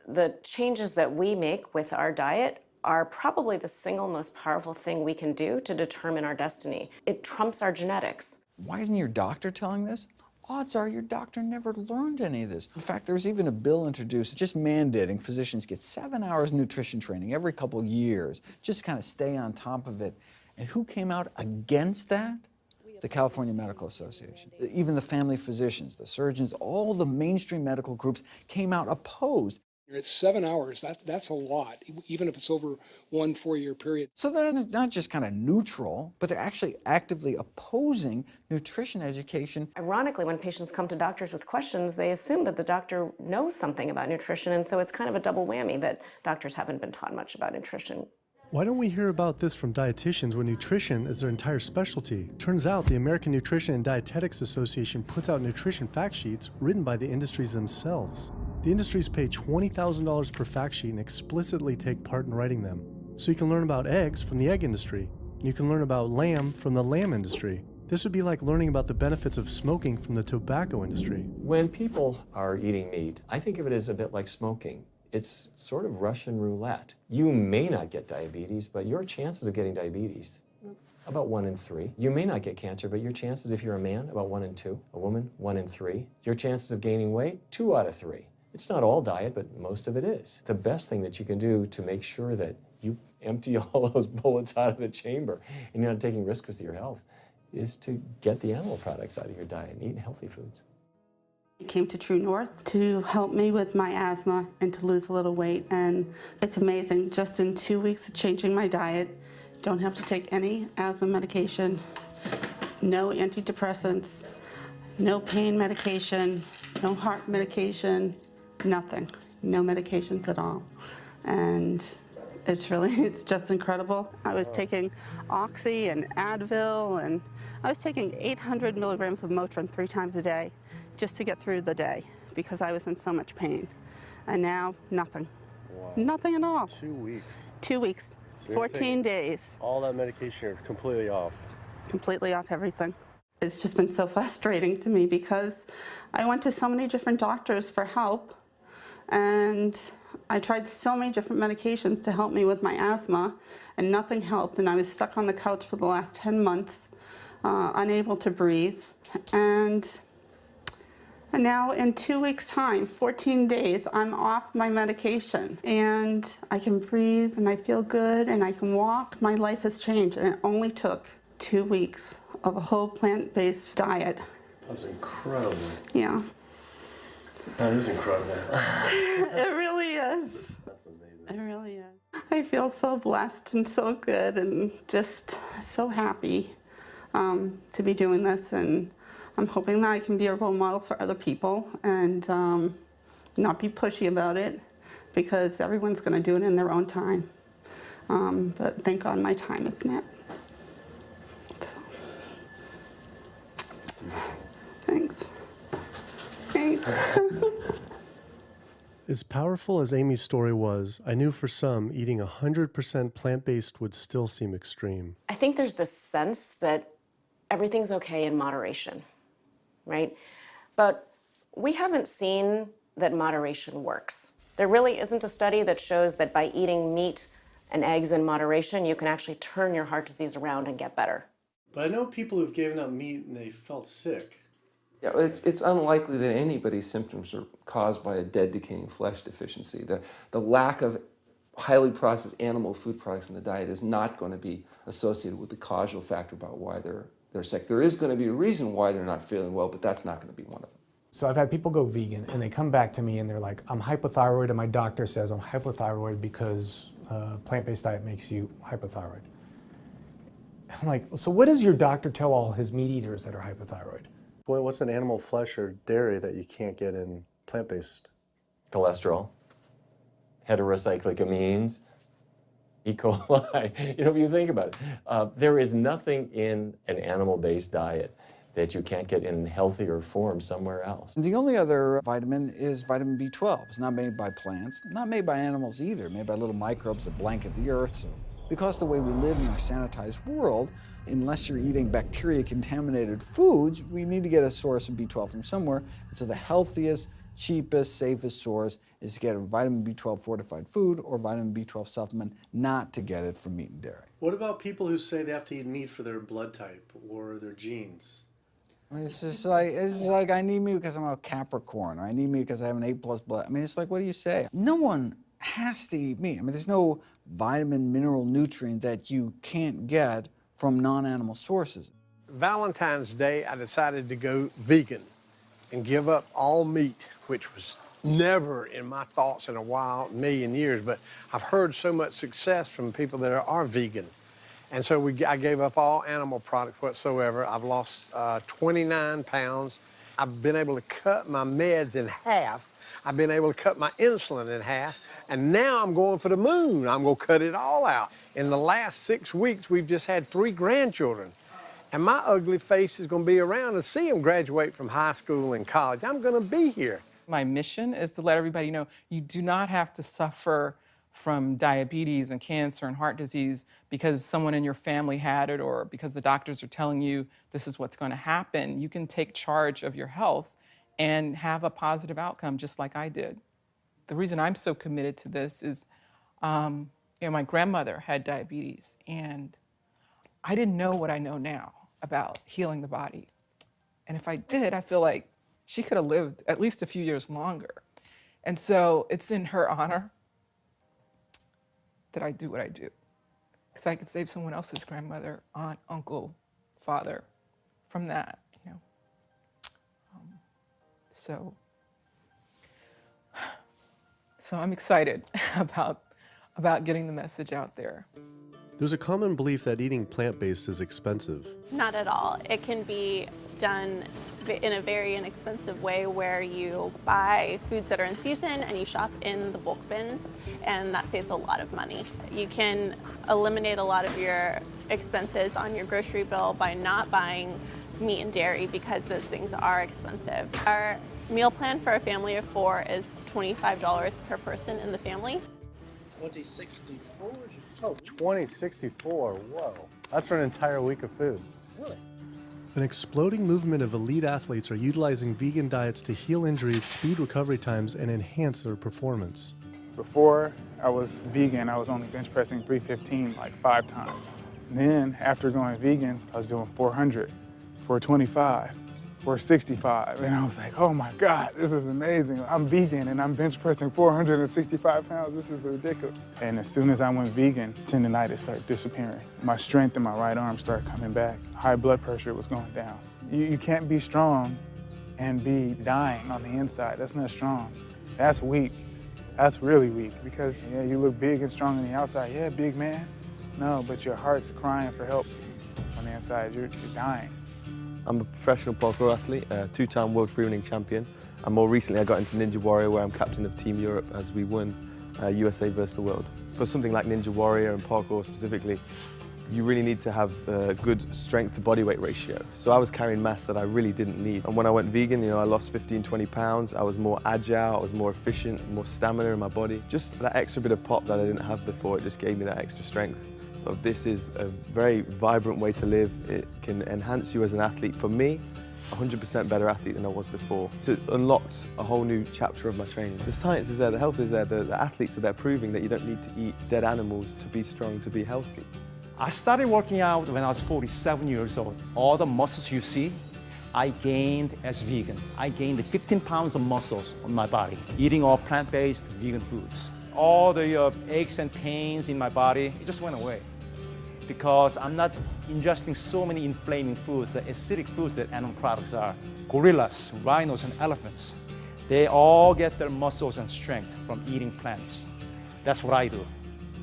the changes that we make with our diet are probably the single most powerful thing we can do to determine our destiny. It trumps our genetics. Why isn't your doctor telling this? Odds are your doctor never learned any of this. In fact, there's even a bill introduced just mandating physicians get 7 hours nutrition training every couple years, just to kind of stay on top of it. And who came out against that? The California Medical Association. Even the family physicians, the surgeons, all the mainstream medical groups came out opposed. It's 7 hours, that's a lot, even if it's over 1 4-year period. So they're not just kind of neutral, but they're actually actively opposing nutrition education. Ironically, when patients come to doctors with questions, they assume that the doctor knows something about nutrition, and so it's kind of a double whammy that doctors haven't been taught much about nutrition. Why don't we hear about this from dietitians when nutrition is their entire specialty? Turns out the American Nutrition and Dietetics Association puts out nutrition fact sheets written by the industries themselves. The industries pay $20,000 per fact sheet and explicitly take part in writing them. So you can learn about eggs from the egg industry, and you can learn about lamb from the lamb industry. This would be like learning about the benefits of smoking from the tobacco industry. When people are eating meat, I think of it as a bit like smoking. It's sort of Russian roulette. You may not get diabetes, but your chances of getting diabetes, about 1 in 3. You may not get cancer, but your chances, if you're a man, about 1 in 2. A woman, 1 in 3. Your chances of gaining weight, 2 out of 3. It's not all diet, but most of it is. The best thing that you can do to make sure that you empty all those bullets out of the chamber and you're not taking risks with your health is to get the animal products out of your diet and eat healthy foods. I came to True North to help me with my asthma and to lose a little weight, and it's amazing. Just in 2 weeks of changing my diet, don't have to take any asthma medication, no antidepressants, no pain medication, no heart medication, nothing, no medications at all. And it's just incredible. I was taking Oxy and Advil, and I was taking 800 milligrams of Motrin 3 times a day just to get through the day because I was in so much pain. And now, nothing. Wow. Nothing at all. 2 weeks. 2 weeks, So 14 days. All that medication, you're completely off. Completely off everything. It's just been so frustrating to me because I went to so many different doctors for help, and I tried so many different medications to help me with my asthma, and nothing helped, and I was stuck on the couch for the last 10 months, unable to breathe. And now in 2 weeks' time, 14 days, I'm off my medication, and I can breathe, and I feel good, and I can walk. My life has changed, and it only took 2 weeks of a whole plant-based diet. That's incredible. Yeah. That is incredible. It really is. That's amazing. It really is. I I feel so blessed and so good and just so happy to be doing this, and I'm hoping that I can be a role model for other people and not be pushy about it, because everyone's going to do it in their own time. But thank God my time is now. So. Thanks. Thanks. As powerful as Amy's story was, I knew for some, eating 100% plant-based would still seem extreme. I think there's this sense that everything's okay in moderation, right? But we haven't seen that moderation works. There really isn't a study that shows that by eating meat and eggs in moderation, you can actually turn your heart disease around and get better. But I know people who've given up meat and they felt sick. Yeah, it's unlikely that anybody's symptoms are caused by a dead, decaying flesh deficiency. The lack of highly processed animal food products in the diet is not going to be associated with the causal factor about why they're sick. There is going to be a reason why they're not feeling well, but that's not going to be one of them. So I've had people go vegan and they come back to me and they're like, I'm hypothyroid and my doctor says I'm hypothyroid because plant-based diet makes you hypothyroid. I'm like, so what does your doctor tell all his meat eaters that are hypothyroid? Boy, what's an animal flesh or dairy that you can't get in plant-based? Cholesterol, heterocyclic amines, E. coli. You know, if you think about it, there is nothing in an animal-based diet that you can't get in healthier form somewhere else. The only other vitamin is vitamin B12. It's not made by plants, not made by animals either, made by little microbes that blanket the earth. So because the way we live in our sanitized world, unless you're eating bacteria-contaminated foods, we need to get a source of B12 from somewhere. And so the healthiest, cheapest, safest source is to get a vitamin B12 fortified food or vitamin B12 supplement, not to get it from meat and dairy. What about people who say they have to eat meat for their blood type or their genes? I mean, it's just like I need meat because I'm a Capricorn, or I need meat because I have an A+ blood. I mean, it's like, what do you say? No one has to eat meat. I mean, there's no vitamin, mineral, nutrient that you can't get from non-animal sources. Valentine's Day, I decided to go vegan and give up all meat, which was never in my thoughts in a million years, but I've heard so much success from people that are vegan. And so I gave up all animal products whatsoever. I've lost 29 pounds. I've been able to cut my meds in half. I've been able to cut my insulin in half. And now I'm going for the moon. I'm going to cut it all out. In the last 6 weeks, we've just had 3 grandchildren. And my ugly face is going to be around to see them graduate from high school and college. I'm going to be here. My mission is to let everybody know you do not have to suffer from diabetes and cancer and heart disease because someone in your family had it or because the doctors are telling you this is what's going to happen. You can take charge of your health and have a positive outcome just like I did. The reason I'm so committed to this is, my grandmother had diabetes and I didn't know what I know now about healing the body. And if I did, I feel like she could have lived at least a few years longer. And so it's in her honor that I do what I do. Because I could save someone else's grandmother, aunt, uncle, father from that, you know. So I'm excited about getting the message out there. There's a common belief that eating plant-based is expensive. Not at all. It can be done in a very inexpensive way where you buy foods that are in season and you shop in the bulk bins, and that saves a lot of money. You can eliminate a lot of your expenses on your grocery bill by not buying meat and dairy because those things are expensive. Our meal plan for a family of 4 is $25 per person in the family. 2064 is your total. 2064, whoa. That's for an entire week of food. Really? An exploding movement of elite athletes are utilizing vegan diets to heal injuries, speed recovery times, and enhance their performance. Before I was vegan, I was only bench pressing 315 like 5 times. Then after going vegan, I was doing 400, 425, 465. And I was like, oh my God, this is amazing. I'm vegan and I'm bench pressing 465 pounds. This is ridiculous. And as soon as I went vegan, tendinitis started disappearing. My strength in my right arm started coming back. High blood pressure was going down. You can't be strong and be dying on the inside. That's not strong. That's weak. That's really weak because yeah, you look big and strong on the outside. Yeah, big man. No, but your heart's crying for help on the inside. You're dying. I'm a professional parkour athlete, a two-time world freerunning champion, and more recently I got into Ninja Warrior where I'm captain of Team Europe as we won USA versus the world. For something like Ninja Warrior and parkour specifically, you really need to have a good strength to body weight ratio. So I was carrying mass that I really didn't need. And when I went vegan, I lost 15, 20 pounds. I was more agile, I was more efficient, more stamina in my body. Just that extra bit of pop that I didn't have before, it just gave me that extra strength. So this is a very vibrant way to live. It can enhance you as an athlete. For me, 100% better athlete than I was before. It unlocked a whole new chapter of my training. The science is there, the health is there, the athletes are there proving that you don't need to eat dead animals to be strong, to be healthy. I started working out when I was 47 years old. All the muscles you see, I gained as vegan. I gained 15 pounds of muscles on my body, eating all plant-based vegan foods. All the aches and pains in my body, it just went away. Because I'm not ingesting so many inflaming foods, the acidic foods that animal products are. Gorillas, rhinos, and elephants, they all get their muscles and strength from eating plants. That's what I do.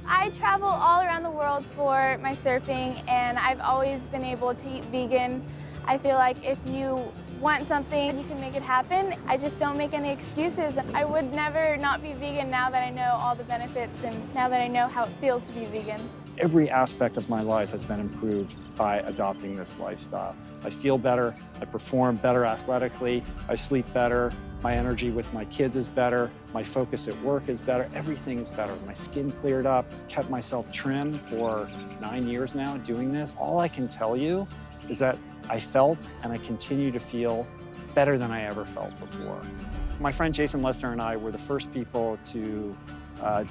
I travel all around the world for my surfing, and I've always been able to eat vegan. I feel like if you want something, you can make it happen. I just don't make any excuses. I would never not be vegan now that I know all the benefits and now that I know how it feels to be vegan. Every aspect of my life has been improved by adopting this lifestyle. I feel better, I perform better athletically, I sleep better, my energy with my kids is better, my focus at work is better, everything is better. My skin cleared up, kept myself trim for 9 years now doing this. All I can tell you is that I felt and I continue to feel better than I ever felt before. My friend Jason Lester and I were the first people to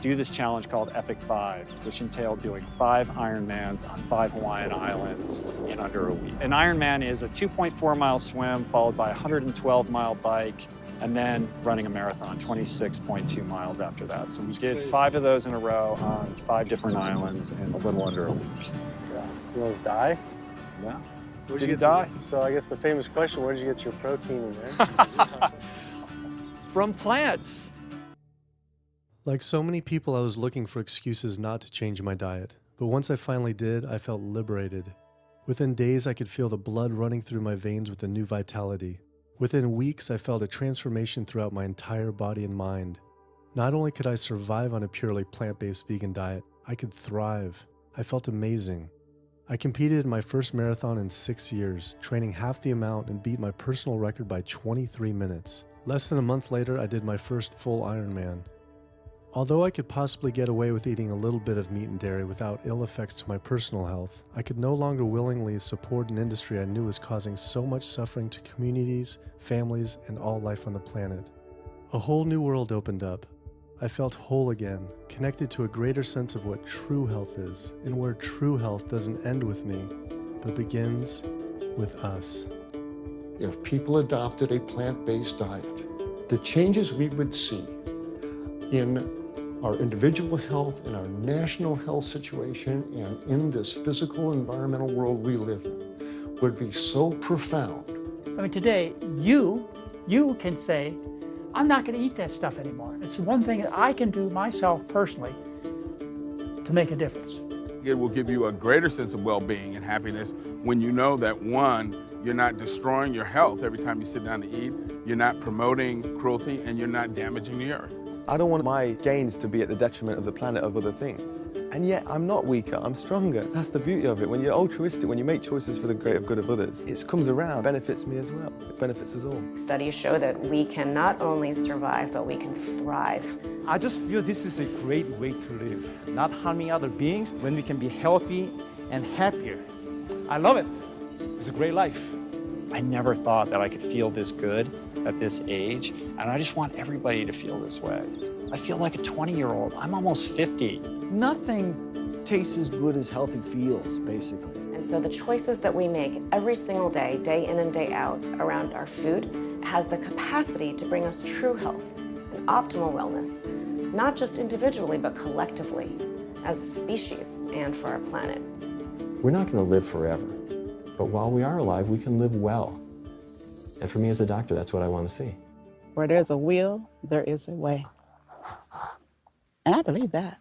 do this challenge called Epic 5, which entailed doing 5 Ironmans on 5 Hawaiian islands in under a week. An Ironman is a 2.4-mile swim followed by a 112-mile bike and then running a marathon, 26.2 miles after that. So we did 5 of those in a row on 5 different islands in a little under a week. Yeah. You almost die? Yeah. Didn't die. So I guess the famous question, where did you get your protein in there? From plants. Like so many people, I was looking for excuses not to change my diet. But once I finally did, I felt liberated. Within days, I could feel the blood running through my veins with a new vitality. Within weeks, I felt a transformation throughout my entire body and mind. Not only could I survive on a purely plant-based vegan diet, I could thrive. I felt amazing. I competed in my first marathon in 6 years, training half the amount and beat my personal record by 23 minutes. Less than a month later, I did my first full Ironman. Although I could possibly get away with eating a little bit of meat and dairy without ill effects to my personal health, I could no longer willingly support an industry I knew was causing so much suffering to communities, families, and all life on the planet. A whole new world opened up. I felt whole again, connected to a greater sense of what true health is, and where true health doesn't end with me, but begins with us. If people adopted a plant-based diet, the changes we would see in our individual health, in our national health situation, and in this physical environmental world we live in would be so profound. I mean, today, you can say, I'm not going to eat that stuff anymore. It's one thing that I can do myself personally to make a difference. It will give you a greater sense of well-being and happiness when you know that, one, you're not destroying your health every time you sit down to eat, you're not promoting cruelty, and you're not damaging the earth. I don't want my gains to be at the detriment of the planet of other things. And yet I'm not weaker, I'm stronger. That's the beauty of it. When you're altruistic, when you make choices for the greater good of others, it comes around, benefits me as well. It benefits us all. Studies show that we can not only survive, but we can thrive. I just feel this is a great way to live, not harming other beings when we can be healthy and happier. I love it. It's a great life. I never thought that I could feel this good at this age, and I just want everybody to feel this way. I feel like a 20-year-old. I'm almost 50. Nothing tastes as good as healthy feels, basically. And so the choices that we make every single day, day in and day out, around our food has the capacity to bring us true health and optimal wellness, not just individually, but collectively, as a species and for our planet. We're not going to live forever, but while we are alive, we can live well. And for me as a doctor, that's what I want to see. Where there's a will, there is a way. And I believe that.